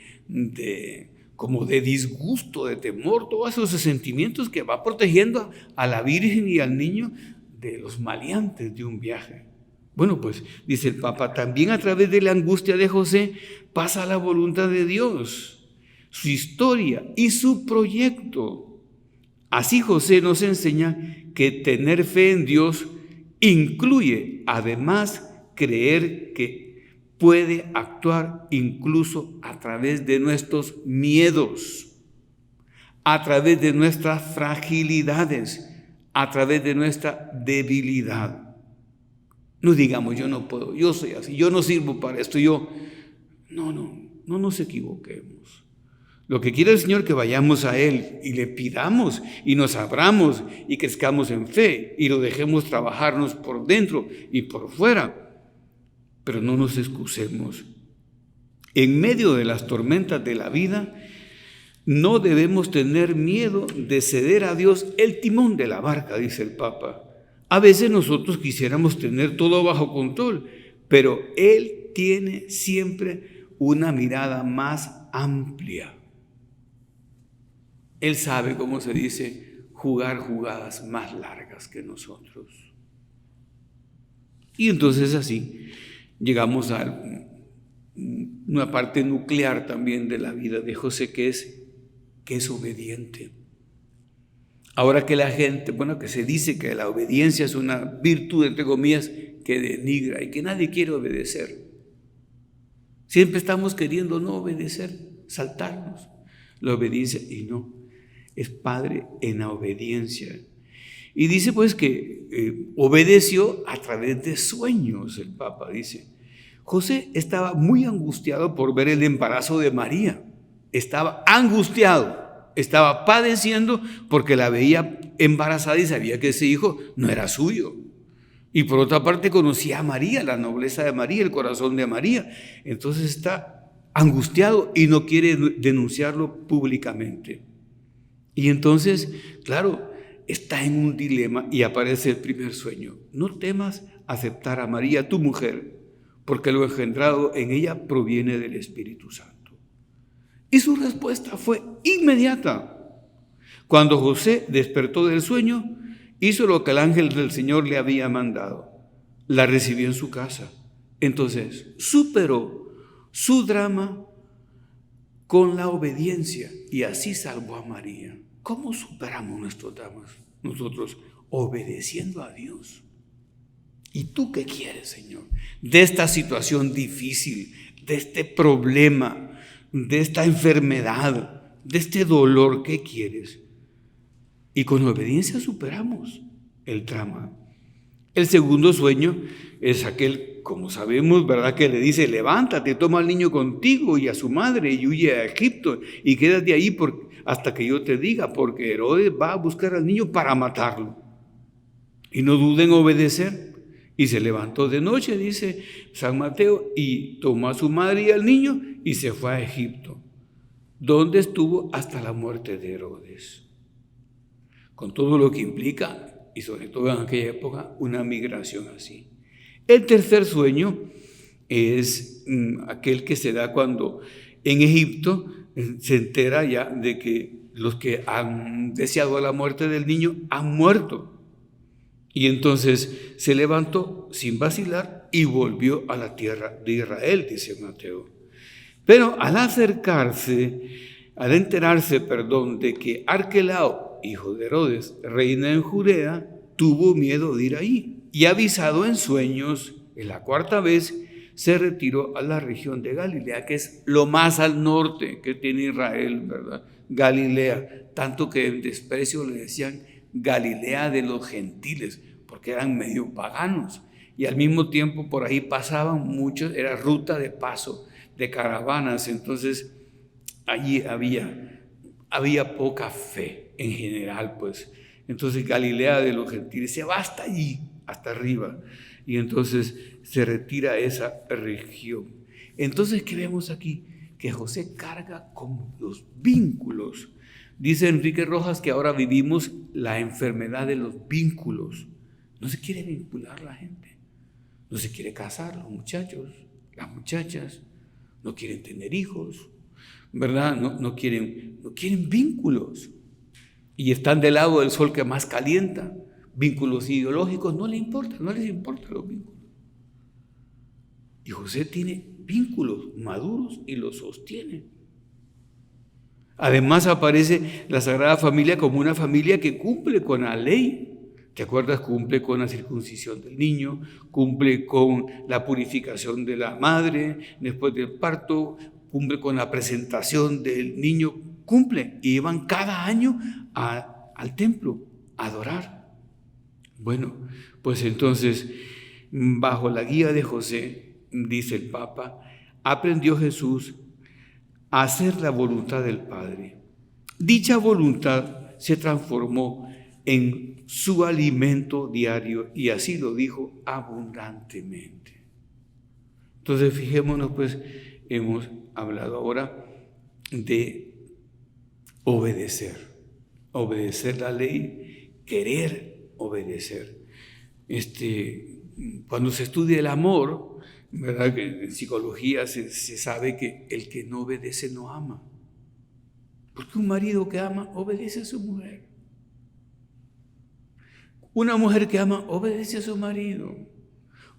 como de disgusto, de temor, todos esos sentimientos que va protegiendo a la Virgen y al niño de los maleantes de un viaje. Bueno, pues dice el Papa, también a través de la angustia de José pasa la voluntad de Dios, su historia y su proyecto. Así José nos enseña que tener fe en Dios incluye además creer que puede actuar incluso a través de nuestros miedos, a través de nuestras fragilidades, a través de nuestra debilidad. No digamos: yo no puedo, yo soy así, yo no sirvo para esto, No nos equivoquemos. Lo que quiere el Señor es que vayamos a Él y le pidamos y nos abramos y crezcamos en fe y lo dejemos trabajarnos por dentro y por fuera. Pero no nos excusemos. En medio de las tormentas de la vida, no debemos tener miedo de ceder a Dios el timón de la barca, dice el Papa. A veces nosotros quisiéramos tener todo bajo control, pero Él tiene siempre una mirada más amplia. Él sabe, como se dice, jugar jugadas más largas que nosotros. Y entonces así llegamos a una parte nuclear también de la vida de José, que es obediente. Ahora que la gente, que se dice que la obediencia es una virtud, entre comillas, que denigra y que nadie quiere obedecer. Siempre estamos queriendo no obedecer, saltarnos la obediencia, y no, es padre en la obediencia. Y dice pues que obedeció a través de sueños, el Papa dice. José estaba muy angustiado por ver el embarazo de María, estaba angustiado. Estaba padeciendo porque la veía embarazada y sabía que ese hijo no era suyo. Y por otra parte conocía a María, la nobleza de María, el corazón de María. Entonces está angustiado y no quiere denunciarlo públicamente. Y entonces, claro, está en un dilema y aparece el primer sueño. No temas aceptar a María, tu mujer, porque lo engendrado en ella proviene del Espíritu Santo. Y su respuesta fue inmediata. Cuando José despertó del sueño, hizo lo que el ángel del Señor le había mandado. La recibió en su casa. Entonces, superó su drama con la obediencia y así salvó a María. ¿Cómo superamos nuestros dramas? Nosotros obedeciendo a Dios. ¿Y tú qué quieres, Señor? De esta situación difícil, de este problema, de esta enfermedad, de este dolor, ¿qué quieres? Y con obediencia superamos el drama. El segundo sueño es aquel, como sabemos, ¿verdad?, que le dice: levántate, toma al niño contigo y a su madre y huye a Egipto y quédate ahí hasta que yo te diga, porque Herodes va a buscar al niño para matarlo. Y no duden en obedecer. Y se levantó de noche, dice San Mateo, y tomó a su madre y al niño y se fue a Egipto, donde estuvo hasta la muerte de Herodes. Con todo lo que implica, y sobre todo en aquella época, una migración así. El tercer sueño es aquel que se da cuando en Egipto se entera ya de que los que han deseado la muerte del niño han muerto. Y entonces se levantó sin vacilar y volvió a la tierra de Israel, dice Mateo. Pero al enterarse, de que Arquelao, hijo de Herodes, reina en Judea, tuvo miedo de ir ahí. Y avisado en sueños, en la cuarta vez, se retiró a la región de Galilea, que es lo más al norte que tiene Israel, ¿verdad? Galilea, tanto que en desprecio le decían Galilea de los gentiles, porque eran medio paganos. Y al mismo tiempo por ahí pasaban muchos, era ruta de paso de caravanas, entonces allí había poca fe en general, pues. Entonces Galilea de los gentiles se va hasta allí, hasta arriba, y entonces se retira a esa región. Entonces, ¿qué vemos aquí? Que José carga con los vínculos. Dice Enrique Rojas que ahora vivimos la enfermedad de los vínculos. No se quiere vincular la gente, no se quiere casar los muchachos, las muchachas, no quieren tener hijos, ¿verdad? No quieren vínculos. Y están del lado del sol que más calienta. Vínculos ideológicos no les importan los vínculos. Y José tiene vínculos maduros y los sostiene. Además aparece la Sagrada Familia como una familia que cumple con la ley. ¿Te acuerdas? Cumple con la circuncisión del niño, cumple con la purificación de la madre después del parto, cumple con la presentación del niño, cumple. Y van cada año al templo a adorar. Bueno, pues entonces, bajo la guía de José, dice el Papa, aprendió Jesús a hacer la voluntad del Padre. Dicha voluntad se transformó en su alimento diario y así lo dijo abundantemente. Entonces, fijémonos, pues, hemos hablado ahora de obedecer la ley, querer obedecer. Cuando se estudia el amor, ¿verdad? En psicología se sabe que el que no obedece no ama. Porque un marido que ama obedece a su mujer. Una mujer que ama obedece a su marido.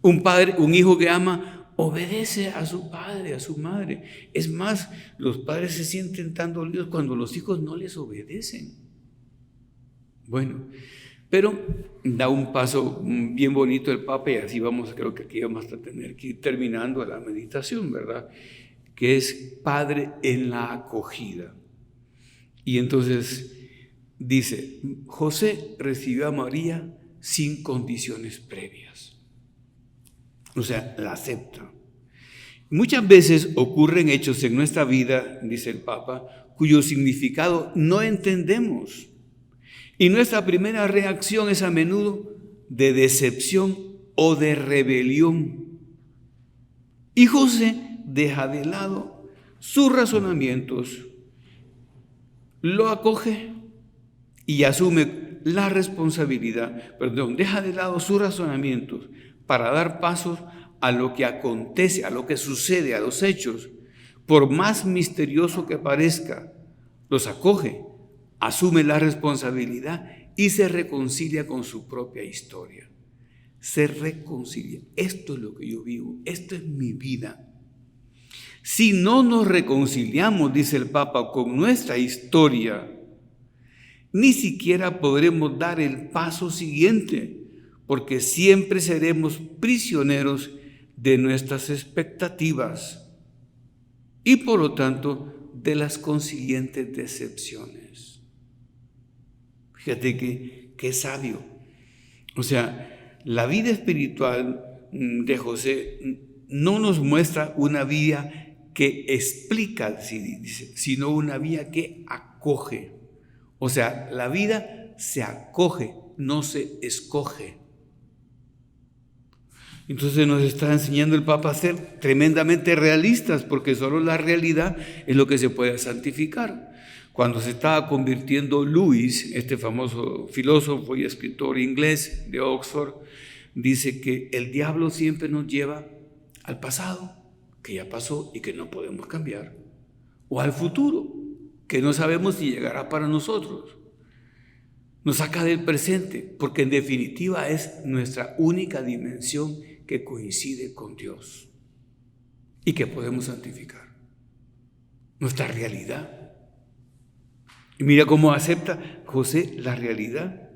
Un hijo que ama obedece a su padre, a su madre. Es más, los padres se sienten tan dolidos cuando los hijos no les obedecen. Bueno, pero da un paso bien bonito el Papa y así creo que aquí vamos a tener que ir terminando la meditación, ¿verdad? Que es padre en la acogida. Y entonces dice, José recibió a María sin condiciones previas. O sea, la acepta. Muchas veces ocurren hechos en nuestra vida, dice el Papa, cuyo significado no entendemos. Y nuestra primera reacción es a menudo de decepción o de rebelión. Y José deja de lado sus razonamientos, lo acoge y asume la responsabilidad, deja de lado sus razonamientos para dar pasos a lo que acontece, a lo que sucede, a los hechos, por más misterioso que parezca, los acoge, asume la responsabilidad y se reconcilia con su propia historia. Se reconcilia. Esto es lo que yo vivo, esto es mi vida. Si no nos reconciliamos, dice el Papa, con nuestra historia, ni siquiera podremos dar el paso siguiente, porque siempre seremos prisioneros de nuestras expectativas y por lo tanto de las consiguientes decepciones. Fíjate que sabio. O sea, la vida espiritual de José no nos muestra una vida que explica, sino una vida que acoge. O sea, la vida se acoge, no se escoge. Entonces nos está enseñando el Papa a ser tremendamente realistas, porque solo la realidad es lo que se puede santificar. Cuando se estaba convirtiendo Lewis, este famoso filósofo y escritor inglés de Oxford, dice que el diablo siempre nos lleva al pasado, que ya pasó y que no podemos cambiar, o al futuro, que no sabemos si llegará para nosotros. Nos saca del presente, porque en definitiva es nuestra única dimensión que coincide con Dios y que podemos santificar. Nuestra realidad. Y mira cómo acepta José la realidad,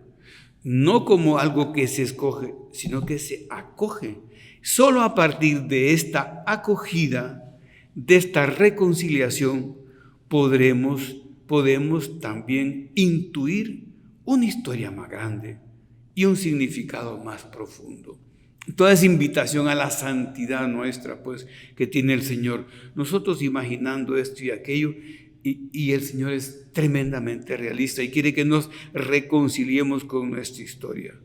no como algo que se escoge, sino que se acoge. Solo a partir de esta acogida, de esta reconciliación, podemos también intuir una historia más grande y un significado más profundo. Toda esa invitación a la santidad nuestra, pues, que tiene el Señor. Nosotros imaginando esto y aquello, y el Señor es tremendamente realista y quiere que nos reconciliemos con nuestra historia.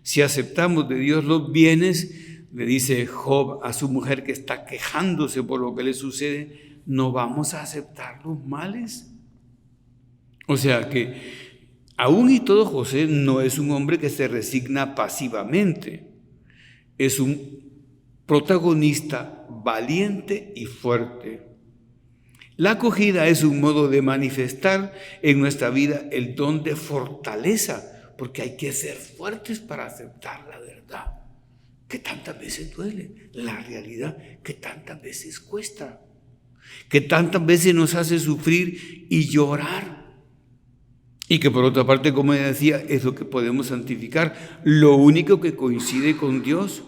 Si aceptamos de Dios los bienes, le dice Job a su mujer que está quejándose por lo que le sucede, ¿no vamos a aceptar los males? O sea que aún y todo José no es un hombre que se resigna pasivamente, es un protagonista valiente y fuerte. La acogida es un modo de manifestar en nuestra vida el don de fortaleza, porque hay que ser fuertes para aceptar la verdad, que tantas veces duele, la realidad que tantas veces cuesta, que tantas veces nos hace sufrir y llorar. Y que por otra parte, como decía, es lo que podemos santificar, lo único que coincide con Dios.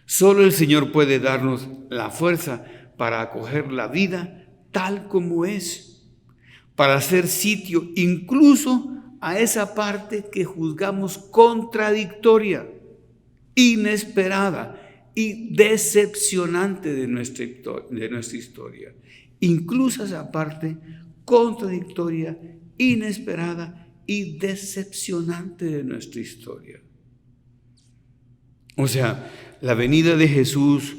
Solo el Señor puede darnos la fuerza para acoger la vida tal como es, para hacer sitio incluso a esa parte que juzgamos contradictoria, inesperada y decepcionante de nuestra historia. Incluso esa parte contradictoria, inesperada y decepcionante de nuestra historia. O sea, la venida de Jesús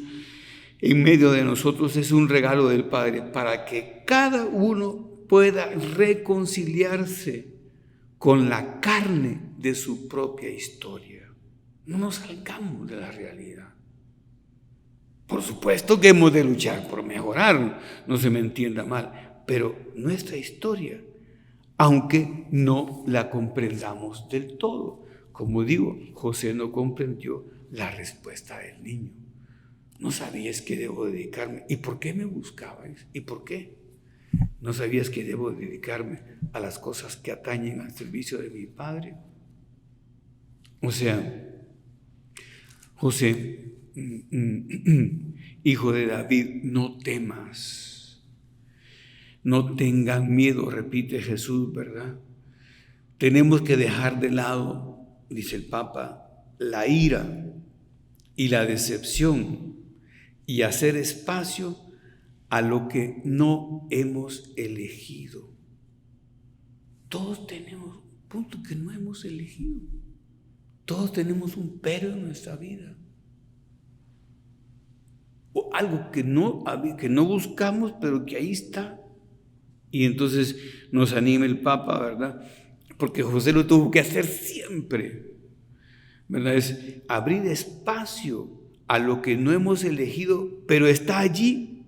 en medio de nosotros es un regalo del Padre para que cada uno pueda reconciliarse con la carne de su propia historia. No nos salgamos de la realidad. Por supuesto que hemos de luchar por mejorar, no se me entienda mal, pero nuestra historia, aunque no la comprendamos del todo, como digo, José no comprendió la respuesta del niño. No sabías que debo dedicarme. ¿Y por qué me buscabais? ¿Y por qué? ¿No sabías que debo dedicarme a las cosas que atañen al servicio de mi Padre? O sea, José, hijo de David, no temas. No tengan miedo, repite Jesús, ¿verdad? Tenemos que dejar de lado, dice el Papa, la ira y la decepción y hacer espacio a lo que no hemos elegido. Todos tenemos un punto que no hemos elegido. Todos tenemos un pero en nuestra vida. O algo que no buscamos, pero que ahí está. Y entonces nos anima el Papa, ¿verdad? Porque José lo tuvo que hacer siempre, ¿verdad? Es abrir espacio a lo que no hemos elegido, pero está allí.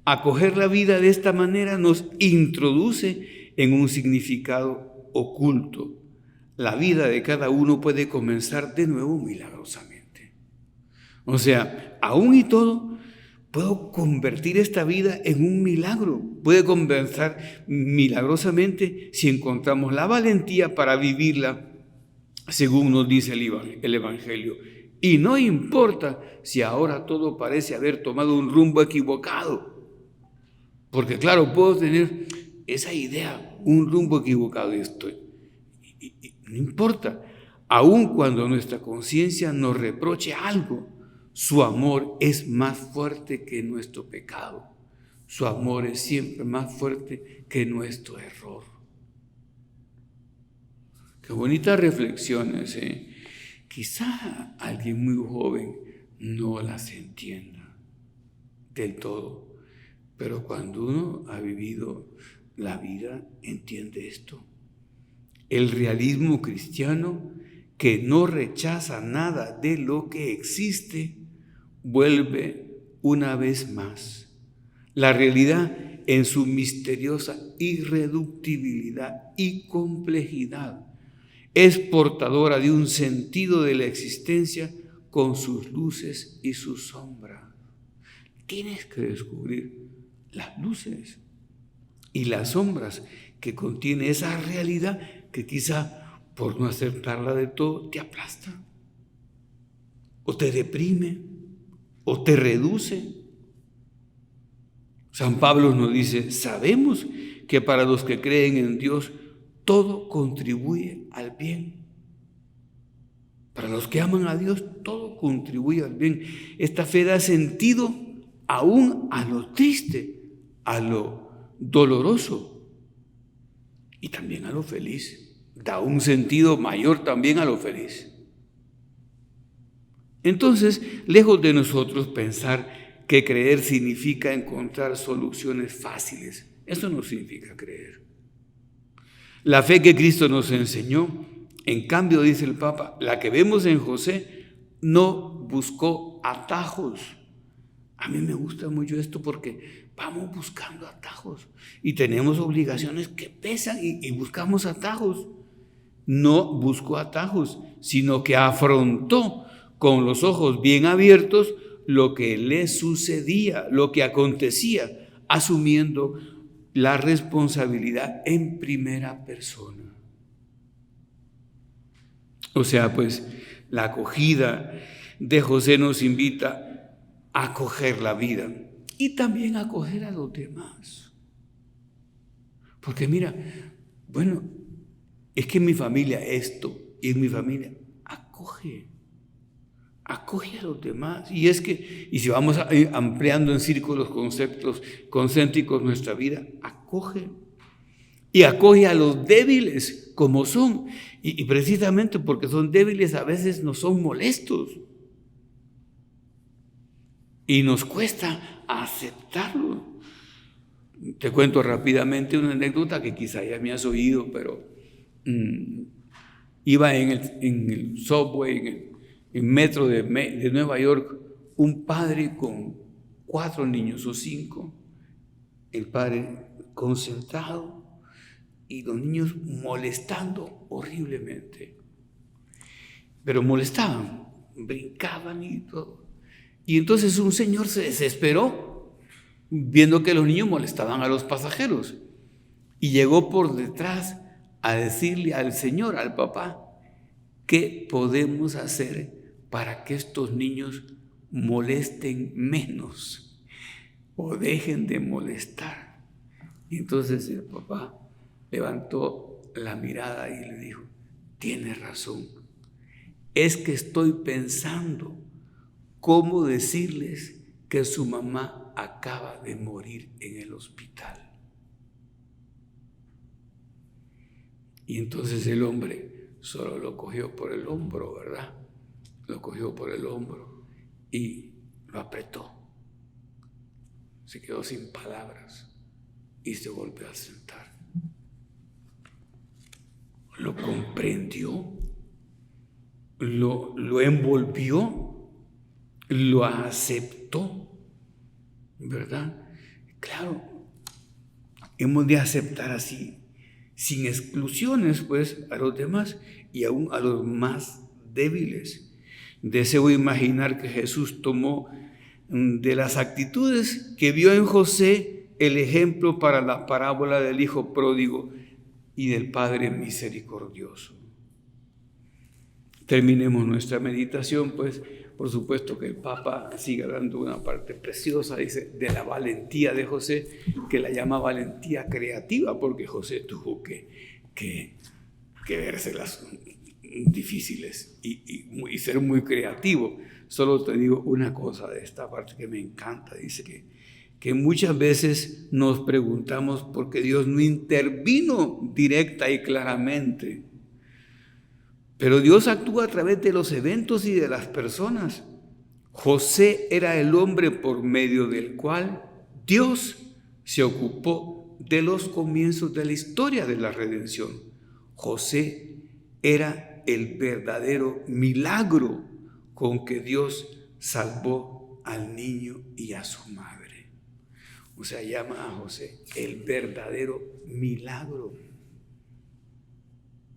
Acoger la vida de esta manera nos introduce en un significado oculto. La vida de cada uno puede comenzar de nuevo milagrosamente. O sea, aún y todo, puedo convertir esta vida en un milagro. Puede comenzar milagrosamente si encontramos la valentía para vivirla según nos dice el Evangelio. Y no importa si ahora todo parece haber tomado un rumbo equivocado. Porque claro, puedo tener esa idea, un rumbo equivocado, y no importa. Aun cuando nuestra conciencia nos reproche algo, su amor es más fuerte que nuestro pecado. Su amor es siempre más fuerte que nuestro error. Qué bonitas reflexiones, ¿eh? Quizá alguien muy joven no las entienda del todo, pero cuando uno ha vivido la vida, entiende esto. El realismo cristiano, que no rechaza nada de lo que existe, vuelve una vez más la realidad en su misteriosa irreductibilidad y complejidad. Es portadora de un sentido de la existencia con sus luces y sus sombras. Tienes que descubrir las luces y las sombras que contiene esa realidad que quizá por no aceptarla de todo te aplasta, o te deprime, o te reduce. San Pablo nos dice: sabemos que para los que creen en Dios todo contribuye al bien. Para los que aman a Dios todo contribuye al bien. Esta fe da sentido aún a lo triste, a lo doloroso y también a lo feliz. Da un sentido mayor también a lo feliz. Entonces, lejos de nosotros pensar que creer significa encontrar soluciones fáciles, eso no significa creer. La fe que Cristo nos enseñó, en cambio, dice el Papa, la que vemos en José, no buscó atajos. A mí me gusta mucho esto porque vamos buscando atajos y tenemos obligaciones que pesan y buscamos atajos. No buscó atajos, sino que afrontó con los ojos bien abiertos lo que le sucedía, lo que acontecía, asumiendo la responsabilidad en primera persona. O sea, pues la acogida de José nos invita a acoger la vida y también a acoger a los demás. Porque mira, bueno, es que en mi familia esto, y en mi familia acoge a los demás. Y si vamos ampliando en círculos conceptos concéntricos nuestra vida, acoge. Y acoge a los débiles como son. Y precisamente porque son débiles a veces nos son molestos. Y nos cuesta aceptarlo. Te cuento rápidamente una anécdota que quizá ya me has oído, pero iba en el subway, en el metro de Nueva York, un padre con 4 niños o 5, el padre concentrado y los niños molestando horriblemente. Pero molestaban, brincaban y todo. Y entonces un señor se desesperó viendo que los niños molestaban a los pasajeros y llegó por detrás a decirle al señor, al papá, ¿qué podemos hacer para que estos niños molesten menos o dejen de molestar? Y entonces el papá levantó la mirada y le dijo: tienes razón, es que estoy pensando cómo decirles que su mamá acaba de morir en el hospital. Y entonces el hombre solo lo cogió por el hombro, ¿verdad? Lo cogió por el hombro y lo apretó. Se quedó sin palabras y se volvió a sentar. Lo comprendió, lo envolvió lo aceptó, ¿verdad? Claro, hemos de aceptar así, sin exclusiones, pues, a los demás y aún a los más débiles. Deseo imaginar que Jesús tomó de las actitudes que vio en José el ejemplo para la parábola del hijo pródigo y del Padre misericordioso. Terminemos nuestra meditación, pues, por supuesto que el Papa sigue dando una parte preciosa, dice, de la valentía de José, que la llama valentía creativa, porque José tuvo que vérselas difíciles y ser muy creativo. Solo te digo una cosa de esta parte que me encanta, dice que muchas veces nos preguntamos por qué Dios no intervino directa y claramente. Pero Dios actúa a través de los eventos y de las personas. José era el hombre por medio del cual Dios se ocupó de los comienzos de la historia de la redención. José era el verdadero milagro con que Dios salvó al niño y a su madre. O sea, llama a José el verdadero milagro.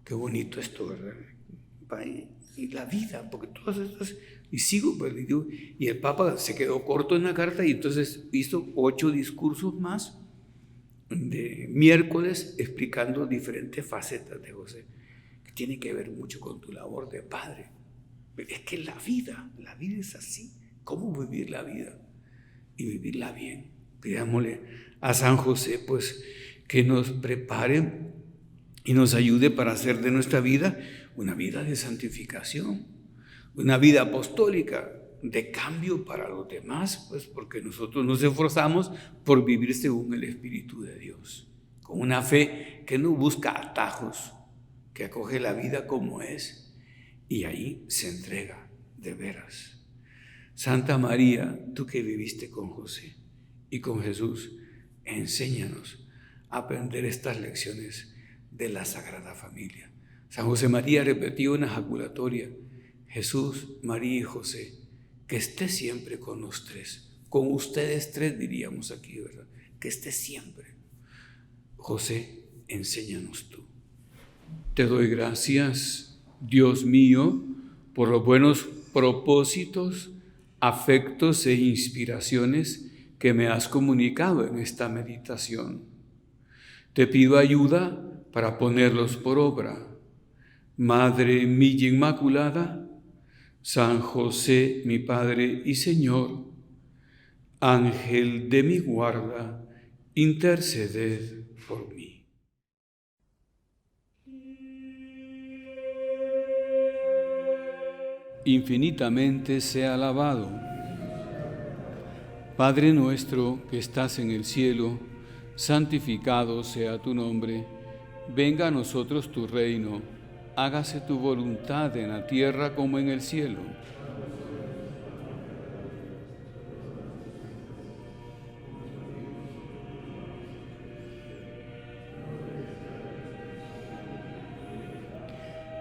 Qué bonito esto, ¿verdad? Y la vida, porque todas estas, y sigo, y el Papa se quedó corto en la carta y entonces hizo 8 discursos más de miércoles explicando diferentes facetas de José, que tiene que ver mucho con tu labor de padre. Es que la vida es así. ¿Cómo vivir la vida? Y vivirla bien. Pidámosle a San José, pues, que nos prepare y nos ayude para hacer de nuestra vida una vida de santificación, una vida apostólica, de cambio para los demás, pues porque nosotros nos esforzamos por vivir según el Espíritu de Dios, con una fe que no busca atajos, que acoge la vida como es y ahí se entrega de veras. Santa María, tú que viviste con José y con Jesús, enséñanos a aprender estas lecciones de la Sagrada Familia. San José María repetió una ejaculatoria: Jesús, María y José, que esté siempre con los tres, con ustedes tres diríamos aquí, ¿verdad? Que esté siempre. José, enséñanos tú. Te doy gracias, Dios mío, por los buenos propósitos, afectos e inspiraciones que me has comunicado en esta meditación. Te pido ayuda para ponerlos por obra. Madre mía Inmaculada, San José, mi Padre y Señor, Ángel de mi guarda, interceded por mí. Infinitamente sea alabado. Padre nuestro que estás en el cielo, santificado sea tu nombre. Venga a nosotros tu reino. Hágase tu voluntad en la tierra como en el cielo.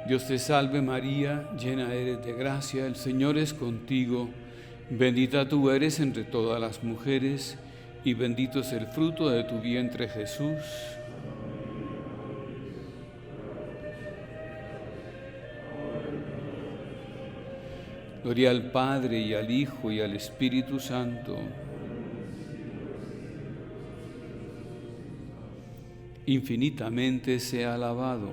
Dios te salve María, llena eres de gracia, el Señor es contigo. Bendita tú eres entre todas las mujeres y bendito es el fruto de tu vientre Jesús. Gloria al Padre y al Hijo y al Espíritu Santo. Infinitamente sea alabado.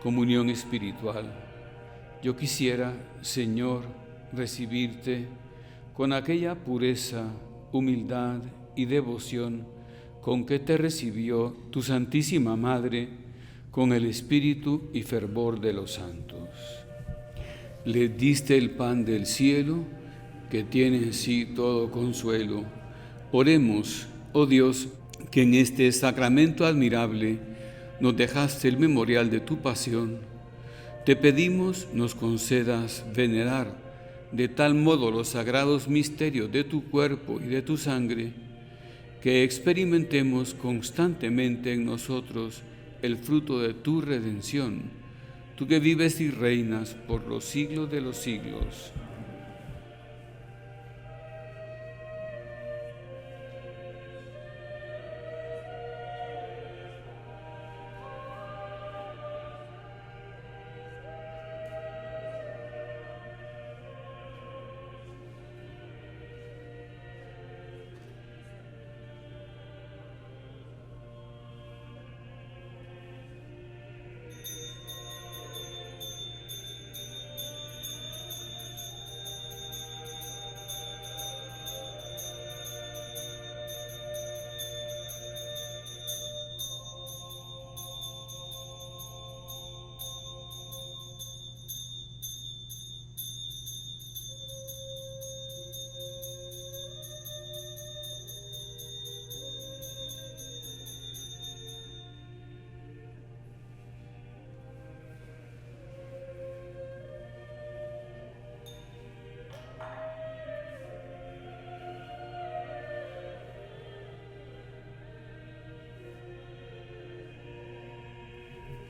Comunión espiritual. Yo quisiera, Señor, recibirte con aquella pureza, humildad y devoción con que te recibió tu Santísima Madre, con el espíritu y fervor de los santos. Les diste el pan del cielo, que tiene en sí todo consuelo. Oremos, oh Dios, que en este sacramento admirable nos dejaste el memorial de tu pasión. Te pedimos nos concedas venerar de tal modo los sagrados misterios de tu cuerpo y de tu sangre, que experimentemos constantemente en nosotros el fruto de tu redención, tú que vives y reinas por los siglos de los siglos.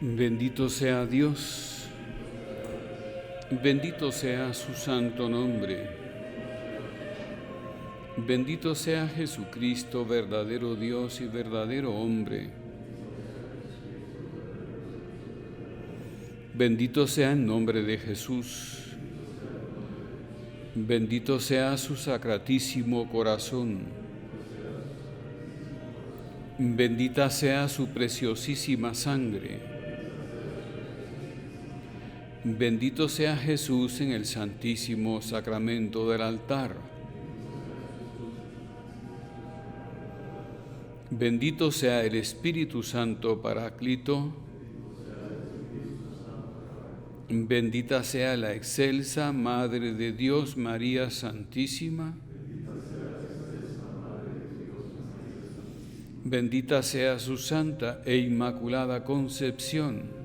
Bendito sea Dios, bendito sea su santo nombre, bendito sea Jesucristo, verdadero Dios y verdadero hombre. Bendito sea el nombre de Jesús, bendito sea su sacratísimo corazón, bendita sea su preciosísima sangre. Bendito sea Jesús en el santísimo sacramento del altar. Bendito sea el Espíritu Santo Paráclito. Bendita sea la excelsa Madre de Dios, María Santísima. Bendita sea su santa e inmaculada concepción.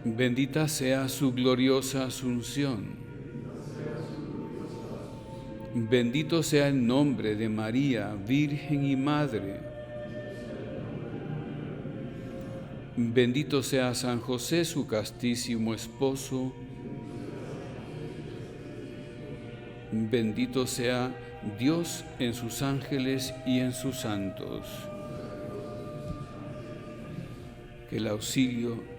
Bendita sea su gloriosa asunción. Bendito sea el nombre de María, Virgen y Madre. Bendito sea San José, su castísimo esposo. Bendito sea Dios en sus ángeles y en sus santos. Que el auxilio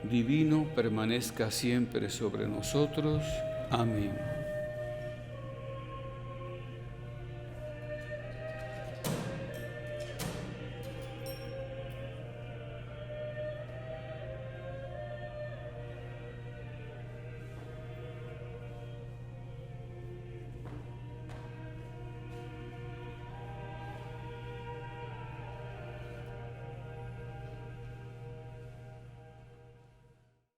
divino permanezca siempre sobre nosotros. Amén.